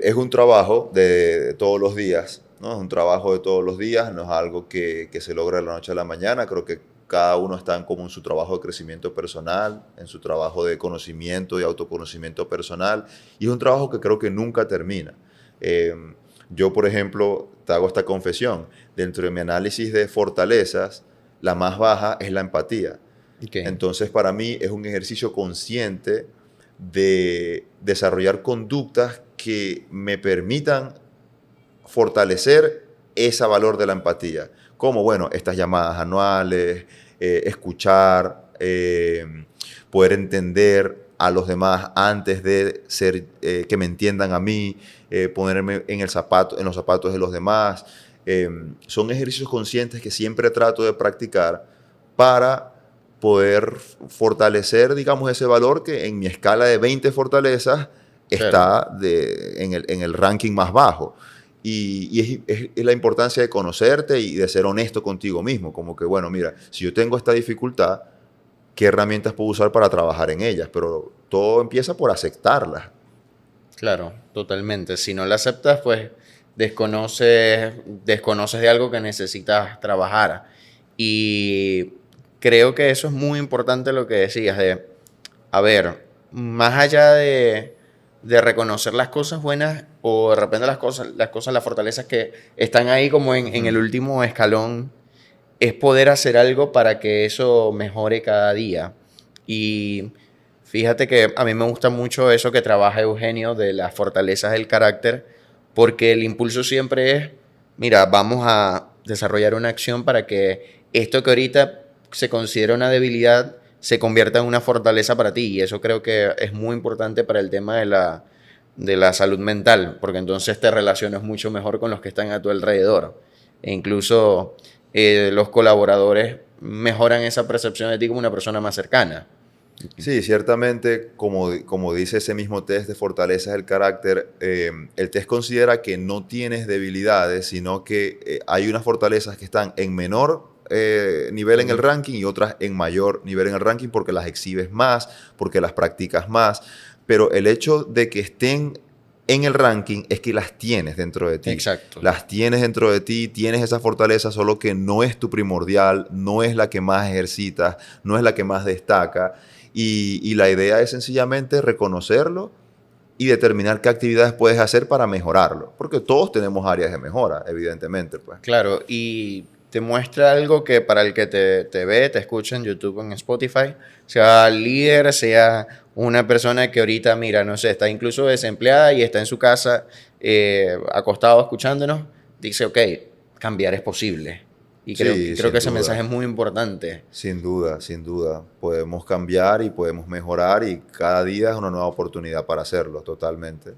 es un trabajo de todos los días, ¿no? Es un trabajo de todos los días, no es algo que se logra de la noche a la mañana. Creo que cada uno está como en su trabajo de crecimiento personal, en su trabajo de conocimiento y autoconocimiento personal, y es un trabajo que creo que nunca termina. Yo, por ejemplo, te hago esta confesión. Dentro de mi análisis de fortalezas, la más baja es la empatía. Okay. Entonces, para mí es un ejercicio consciente de desarrollar conductas que me permitan fortalecer ese valor de la empatía. Como, bueno, estas llamadas anuales, escuchar, poder entender a los demás antes de ser que me entiendan a mí, ponerme en los zapatos de los demás. Son ejercicios conscientes que siempre trato de practicar para poder fortalecer, digamos, ese valor que en mi escala de 20 fortalezas está en el ranking más bajo. Y es la importancia de conocerte y de ser honesto contigo mismo. Como que, bueno, mira, si yo tengo esta dificultad, ¿qué herramientas puedo usar para trabajar en ellas? Pero todo empieza por aceptarlas. Claro, totalmente. Si no la aceptas, pues desconoces de algo que necesitas trabajar. Y creo que eso es muy importante lo que decías a ver, más allá de reconocer las cosas buenas o de repente las fortalezas que están ahí como en el último escalón, es poder hacer algo para que eso mejore cada día. Y fíjate que a mí me gusta mucho eso que trabaja Eugenio de las fortalezas del carácter, porque el impulso siempre es, mira, vamos a desarrollar una acción para que esto que ahorita se considera una debilidad se convierta en una fortaleza para ti. Y eso creo que es muy importante para el tema de la salud mental, porque entonces te relacionas mucho mejor con los que están a tu alrededor. E incluso los colaboradores mejoran esa percepción de ti como una persona más cercana. Sí, ciertamente, como dice ese mismo test de fortalezas del carácter, el test considera que no tienes debilidades, sino que hay unas fortalezas que están en menor nivel en el ranking y otras en mayor nivel en el ranking porque las exhibes más, porque las practicas más, pero el hecho de que estén en el ranking es que las tienes dentro de ti. Exacto. Las tienes dentro de ti, tienes esa fortaleza, solo que no es tu primordial, no es la que más ejercitas, no es la que más destaca. Y la idea es sencillamente reconocerlo y determinar qué actividades puedes hacer para mejorarlo. Porque todos tenemos áreas de mejora, evidentemente. Pues. Claro, y te muestra algo que para el que te ve, te escucha en YouTube o en Spotify, sea líder, sea una persona que ahorita, mira, no sé, está incluso desempleada y está en su casa acostado escuchándonos, dice, ok, cambiar es posible. Y creo que ese mensaje es muy importante. Sin duda, sin duda. Podemos cambiar y podemos mejorar y cada día es una nueva oportunidad para hacerlo, totalmente.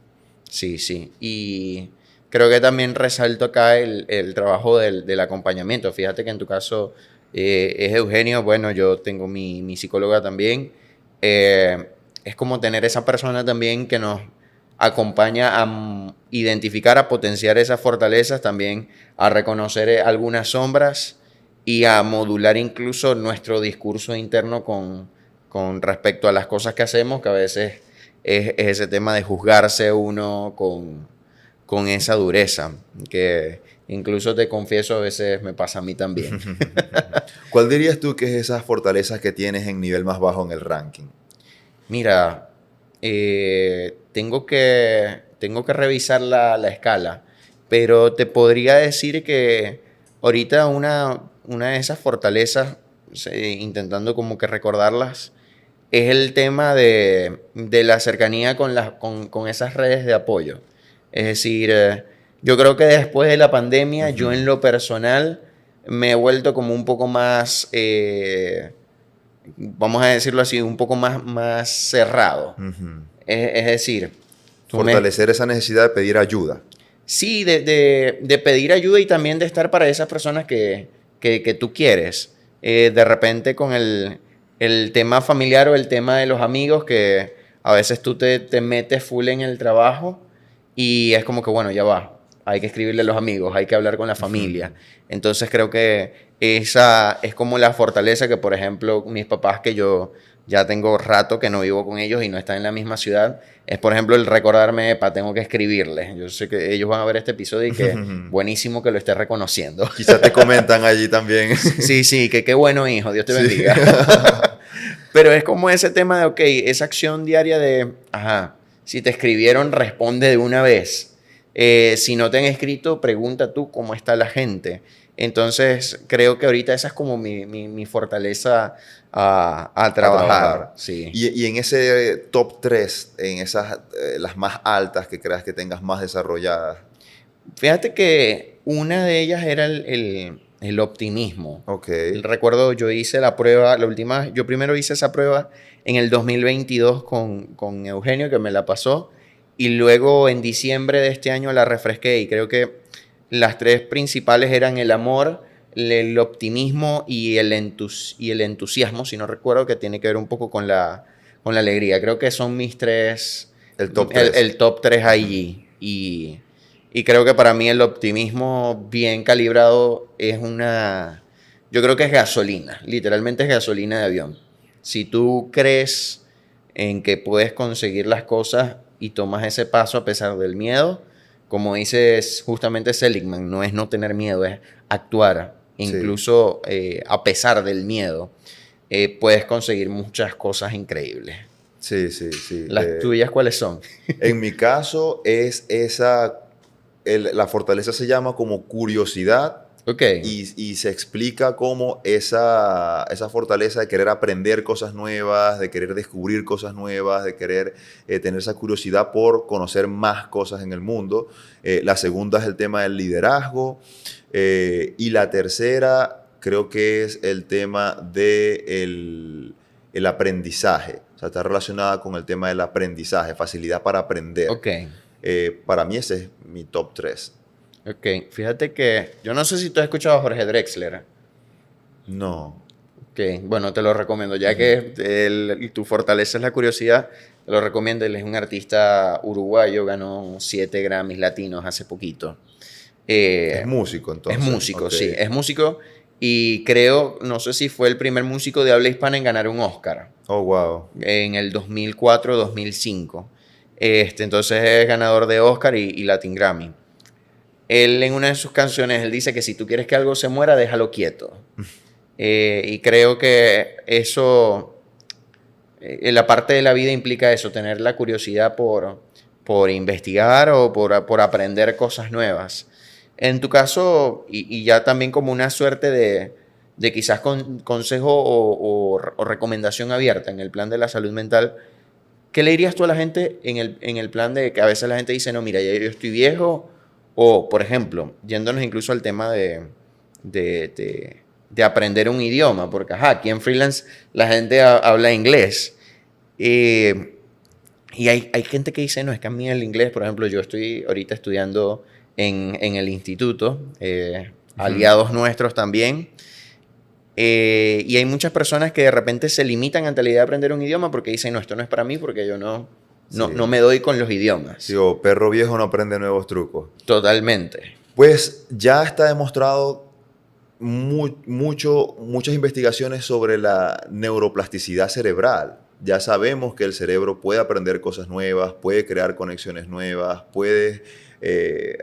Sí, sí. Y creo que también resalto acá el trabajo del acompañamiento. Fíjate que en tu caso es Eugenio, bueno, yo tengo mi psicóloga también. Es como tener esa persona también que nos acompaña a identificar, a potenciar esas fortalezas, también a reconocer algunas sombras y a modular incluso nuestro discurso interno con respecto a las cosas que hacemos, que a veces es ese tema de juzgarse uno con esa dureza, que incluso te confieso a veces me pasa a mí también. ¿Cuál dirías tú que es esas fortalezas que tienes en nivel más bajo en el ranking? Mira, tengo que revisar la escala, pero te podría decir que ahorita una de esas fortalezas, intentando como que recordarlas, es el tema de la cercanía con esas redes de apoyo. Es decir, yo creo que después de la pandemia, yo en lo personal me he vuelto como un poco más, vamos a decirlo así, un poco más cerrado. Es decir, Fortalecer esa necesidad de pedir ayuda. sí, de pedir ayuda y también de estar para esas personas que tú quieres. De repente con el tema familiar o el tema de los amigos, que a veces tú te metes full en el trabajo y es como que, bueno, ya va. Hay que escribirle a los amigos, hay que hablar con la familia. Entonces creo que esa es como la fortaleza que, por ejemplo, mis papás, que yo ya tengo rato que no vivo con ellos y no están en la misma ciudad, es, por ejemplo, el recordarme, tengo que escribirles. Yo sé que ellos van a ver este episodio y que buenísimo que lo estés reconociendo. Quizás te comentan allí también. Sí, que qué bueno, hijo, Dios te Sí. bendiga. Pero es como ese tema de, ok, esa acción diaria de, ajá, si te escribieron, responde de una vez. Si no te han escrito, pregunta tú cómo está la gente. Entonces, creo que ahorita esa es como mi fortaleza a trabajar. Sí. Y en ese top 3, en esas, las más altas que creas que tengas más desarrolladas. Fíjate que una de ellas era el optimismo. Ok. Recuerdo, yo hice la prueba, yo primero hice esa prueba en el 2022 con Eugenio, que me la pasó, y luego en diciembre de este año la refresqué, y creo que las tres principales eran el amor, el optimismo y el entusiasmo, si no recuerdo, que tiene que ver un poco con la alegría. Creo que son mis tres, El top 3. el top 3 allí. Y creo que para mí el optimismo bien calibrado yo creo que es gasolina, literalmente es gasolina de avión. Si tú crees en que puedes conseguir las cosas y tomas ese paso a pesar del miedo, como dice justamente Seligman, no es no tener miedo, es actuar, incluso a pesar del miedo, puedes conseguir muchas cosas increíbles. Sí. ¿Las tuyas cuáles son? En mi caso es la fortaleza se llama como curiosidad. Ok. Y se explica como esa fortaleza de querer aprender cosas nuevas, de querer descubrir cosas nuevas, de querer tener esa curiosidad por conocer más cosas en el mundo. La segunda es el tema del liderazgo. Y la tercera creo que es el tema del el aprendizaje. O sea, está relacionada con el tema del aprendizaje, facilidad para aprender. Ok. Para mí ese es mi top 3. Ok, fíjate que yo no sé si tú has escuchado a Jorge Drexler. No. Ok, bueno, te lo recomiendo, ya que tu fortaleza es la curiosidad, te lo recomiendo. Él es un artista uruguayo, ganó 7 Grammys latinos hace poquito. Es músico, entonces. Es músico, Okay. sí, es músico, y creo, no sé si fue el primer músico de habla hispana en ganar un Oscar. Oh, wow. En el 2004-2005. Entonces es ganador de Oscar y Latin Grammy. Él en una de sus canciones, él dice que si tú quieres que algo se muera, déjalo quieto. Y creo que eso, en la parte de la vida implica eso, tener la curiosidad por investigar o por aprender cosas nuevas. En tu caso, y ya también como una suerte de quizás consejo o recomendación abierta en el plan de la salud mental, ¿qué le dirías tú a la gente en el plan de que a veces la gente dice, no, mira, ya yo estoy viejo? O, por ejemplo, yéndonos incluso al tema de aprender un idioma, porque aquí en freelance la gente habla inglés. Y hay gente que dice, no, es que a mí el inglés, por ejemplo, yo estoy ahorita estudiando en el instituto, aliados nuestros también. Y hay muchas personas que de repente se limitan ante la idea de aprender un idioma porque dicen, no, esto no es para mí porque yo no me doy con los idiomas. Sí, o perro viejo no aprende nuevos trucos. Totalmente. Pues ya está demostrado muchas investigaciones sobre la neuroplasticidad cerebral. ya sabemos que el cerebro puede aprender cosas nuevas, puede crear conexiones nuevas, puede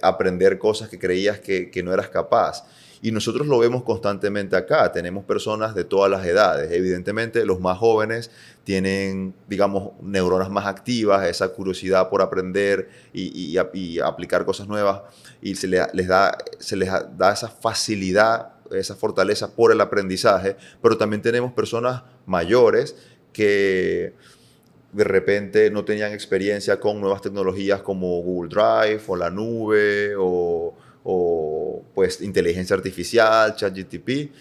aprender cosas que creías que no eras capaz. Y nosotros lo vemos constantemente acá. Tenemos personas de todas las edades. Evidentemente, los más jóvenes tienen, digamos, neuronas más activas, esa curiosidad por aprender y aplicar cosas nuevas. Y se les da esa facilidad, esa fortaleza por el aprendizaje. Pero también tenemos personas mayores que de repente no tenían experiencia con nuevas tecnologías como Google Drive o la nube o pues inteligencia artificial, ChatGPT,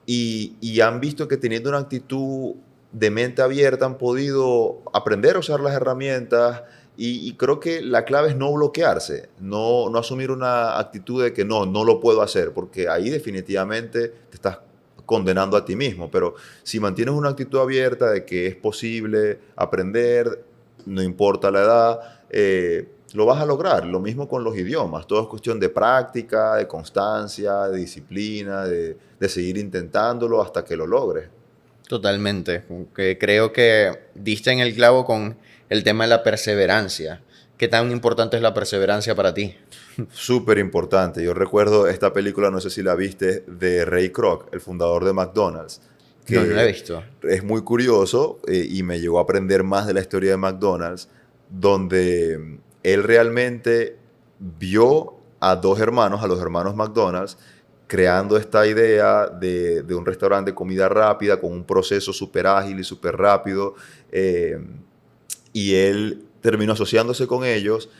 y han visto que teniendo una actitud de mente abierta han podido aprender a usar las herramientas y creo que la clave es no bloquearse, no asumir una actitud de que no lo puedo hacer, porque ahí definitivamente te estás condenando a ti mismo, pero si mantienes una actitud abierta de que es posible aprender, no importa la edad, lo vas a lograr. Lo mismo con los idiomas. Todo es cuestión de práctica, de constancia, de disciplina, de seguir intentándolo hasta que lo logres. Totalmente. Que creo que diste en el clavo con el tema de la perseverancia. ¿Qué tan importante es la perseverancia para ti? Súper importante. Yo recuerdo esta película, no sé si la viste, de Ray Kroc, el fundador de McDonald's. Que no la he visto. Es muy curioso y me llegó a aprender más de la historia de McDonald's, donde él realmente vio a dos hermanos, a los hermanos McDonald's, creando esta idea de un restaurante de comida rápida con un proceso súper ágil y súper rápido. Y él terminó asociándose con ellos,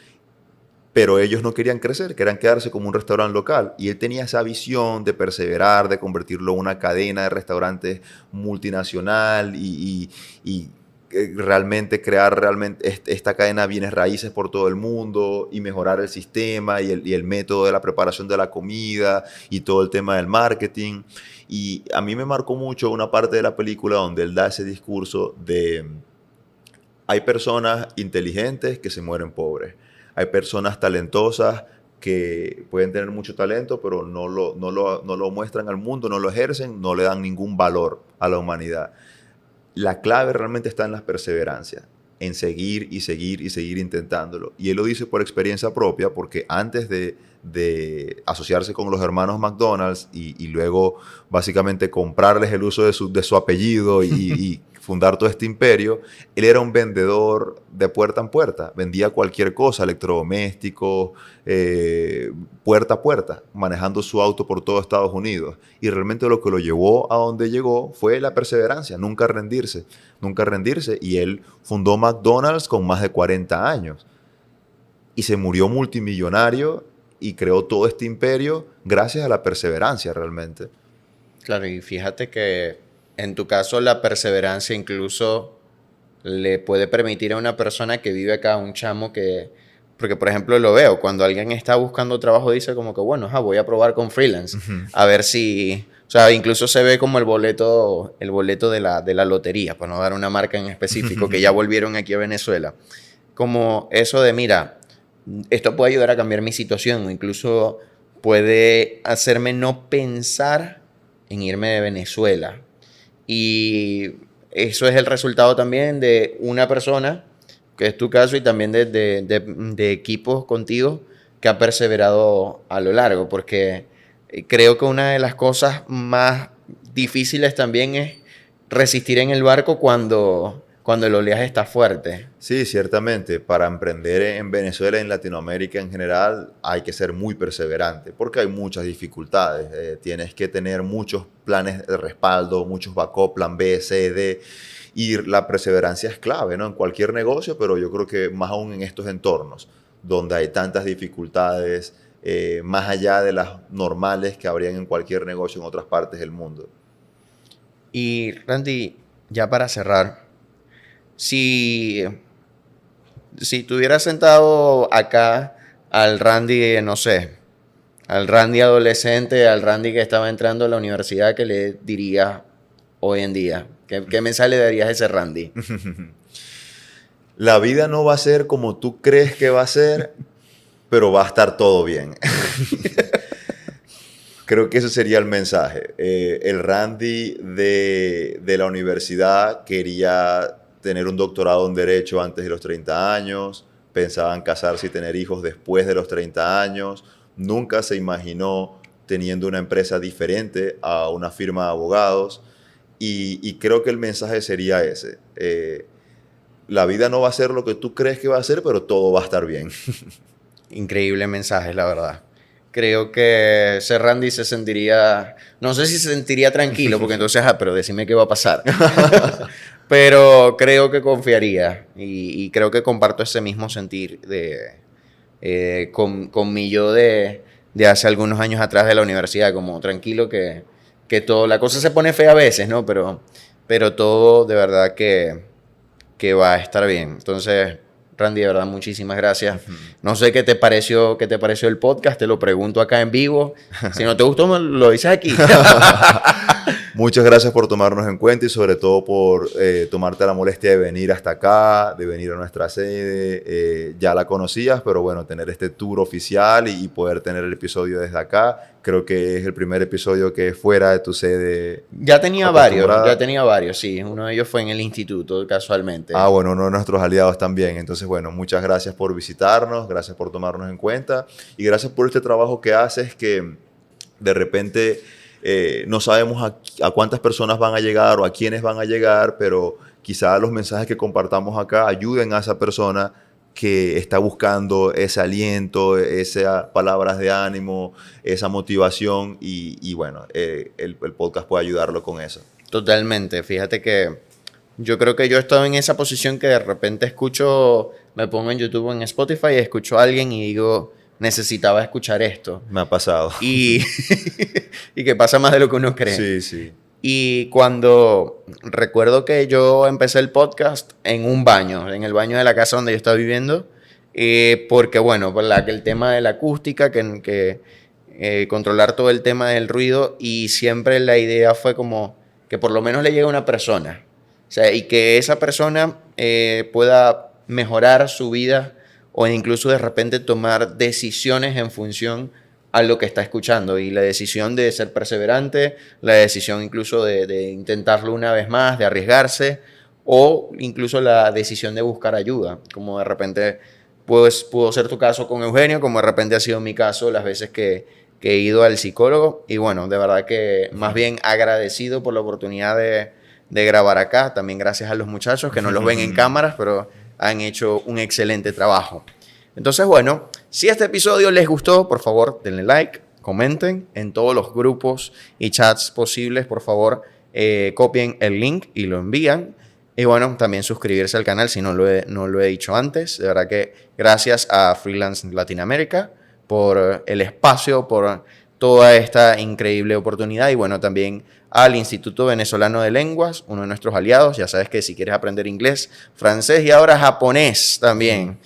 pero ellos no querían crecer, querían quedarse como un restaurante local. Y él tenía esa visión de perseverar, de convertirlo en una cadena de restaurantes multinacional y realmente crear esta cadena de bienes raíces por todo el mundo y mejorar el sistema y el método de la preparación de la comida y todo el tema del marketing. Y a mí me marcó mucho una parte de la película donde él da ese discurso de hay personas inteligentes que se mueren pobres, hay personas talentosas que pueden tener mucho talento pero no lo muestran al mundo, no lo ejercen, no le dan ningún valor a la humanidad. La clave realmente está en la perseverancia, en seguir y seguir y seguir intentándolo. Y él lo dice por experiencia propia, porque antes de asociarse con los hermanos McDonald's y luego básicamente comprarles el uso de su apellido y fundar todo este imperio, él era un vendedor de puerta en puerta. Vendía cualquier cosa, electrodomésticos, puerta a puerta, manejando su auto por todo Estados Unidos. Y realmente lo que lo llevó a donde llegó fue la perseverancia, nunca rendirse. Y él fundó McDonald's con más de 40 años. Y se murió multimillonario y creó todo este imperio gracias a la perseverancia realmente. Claro, y fíjate que en tu caso la perseverancia incluso le puede permitir a una persona que vive acá, un chamo que... Porque, por ejemplo, lo veo, cuando alguien está buscando trabajo dice como que, bueno, voy a probar con freelance, a ver si... O sea, incluso se ve como el boleto de la lotería, para no dar una marca en específico, que ya volvieron aquí a Venezuela. Como eso de, mira, esto puede ayudar a cambiar mi situación, o incluso puede hacerme no pensar en irme de Venezuela. Y eso es el resultado también de una persona, que es tu caso, y también de equipos contigo que ha perseverado a lo largo, porque creo que una de las cosas más difíciles también es resistir en el barco cuando el oleaje está fuerte. Sí, ciertamente. Para emprender en Venezuela y en Latinoamérica en general hay que ser muy perseverante porque hay muchas dificultades. Tienes que tener muchos planes de respaldo, muchos backup, plan B, C, D. Y la perseverancia es clave, ¿no? En cualquier negocio, pero yo creo que más aún en estos entornos donde hay tantas dificultades, más allá de las normales que habrían en cualquier negocio en otras partes del mundo. Y Randy, ya para cerrar, si tuvieras sentado acá al Randy, no sé, al Randy adolescente, al Randy que estaba entrando a la universidad, ¿qué le dirías hoy en día? ¿Qué mensaje le darías a ese Randy? La vida no va a ser como tú crees que va a ser, pero va a estar todo bien. Creo que ese sería el mensaje. El Randy de la universidad quería tener un doctorado en Derecho antes de los 30 años, pensaba en casarse y tener hijos después de los 30 años, nunca se imaginó teniendo una empresa diferente a una firma de abogados y creo que el mensaje sería ese. La vida no va a ser lo que tú crees que va a ser, pero todo va a estar bien. Increíble mensaje, la verdad. Creo que Randy se sentiría, no sé si se sentiría tranquilo, porque entonces, pero decime qué va a pasar. Pero creo que confiaría y creo que comparto ese mismo sentir con mi yo de hace algunos años atrás de la universidad, como tranquilo que todo, la cosa se pone fea a veces, ¿no? Pero todo de verdad que va a estar bien. Entonces, Randy, de verdad, muchísimas gracias. No sé qué te pareció el podcast, te lo pregunto acá en vivo. Si no te gustó, lo dices aquí. Muchas gracias por tomarnos en cuenta y sobre todo por tomarte la molestia de venir hasta acá, de venir a nuestra sede. Ya la conocías, pero bueno, tener este tour oficial y poder tener el episodio desde acá. Creo que es el primer episodio que es fuera de tu sede. Ya tenía varios, sí. Uno de ellos fue en el instituto, casualmente. Ah, bueno, uno de nuestros aliados también. Entonces, bueno, muchas gracias por visitarnos, gracias por tomarnos en cuenta y gracias por este trabajo que haces que de repente no sabemos a cuántas personas van a llegar o a quiénes van a llegar, pero quizá los mensajes que compartamos acá ayuden a esa persona que está buscando ese aliento, esas palabras de ánimo, esa motivación y bueno, el podcast puede ayudarlo con eso. Totalmente. Fíjate que yo creo que yo he estado en esa posición que de repente escucho, me pongo en YouTube o en Spotify y escucho a alguien y digo, necesitaba escuchar esto. Me ha pasado. Y que pasa más de lo que uno cree. Sí, sí. Y cuando recuerdo que yo empecé el podcast en un baño, en el baño de la casa donde yo estaba viviendo, porque bueno, que el tema de la acústica, controlar todo el tema del ruido y siempre la idea fue como que por lo menos le llegue a una persona, o sea, y que esa persona pueda mejorar su vida o incluso de repente tomar decisiones en función a lo que está escuchando y la decisión de ser perseverante, la decisión incluso de intentarlo una vez más, de arriesgarse o incluso la decisión de buscar ayuda, como de repente pues, pudo ser tu caso con Eugenio, como de repente ha sido mi caso las veces que he ido al psicólogo y bueno, de verdad que más bien agradecido por la oportunidad de grabar acá, también gracias a los muchachos que no los ven en cámaras, pero han hecho un excelente trabajo. Entonces, bueno, si este episodio les gustó, por favor, denle like, comenten en todos los grupos y chats posibles, por favor, copien el link y lo envían. Y bueno, también suscribirse al canal si no lo he dicho antes. De verdad que gracias a Freelance Latinoamérica por el espacio, por toda esta increíble oportunidad y bueno, también al Instituto Venezolano de Lenguas, uno de nuestros aliados. Ya sabes que si quieres aprender inglés, francés y ahora japonés también,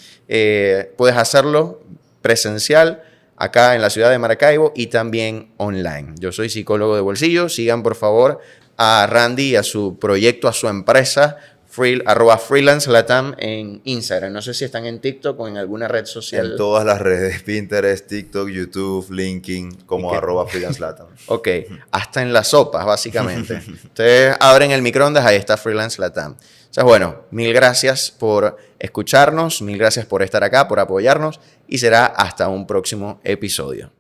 puedes hacerlo presencial acá en la ciudad de Maracaibo y también online. Yo soy psicólogo de bolsillo. Sigan por favor a Randy y a su proyecto, a su empresa, @freelancelatam en Instagram. No sé si están en TikTok o en alguna red social. En todas las redes, Pinterest, TikTok, YouTube, LinkedIn, como @freelancelatam. Ok, hasta en las sopas, básicamente. Ustedes abren el microondas, ahí está Freelance Latam. O sea, bueno, mil gracias por escucharnos, mil gracias por estar acá, por apoyarnos y será hasta un próximo episodio.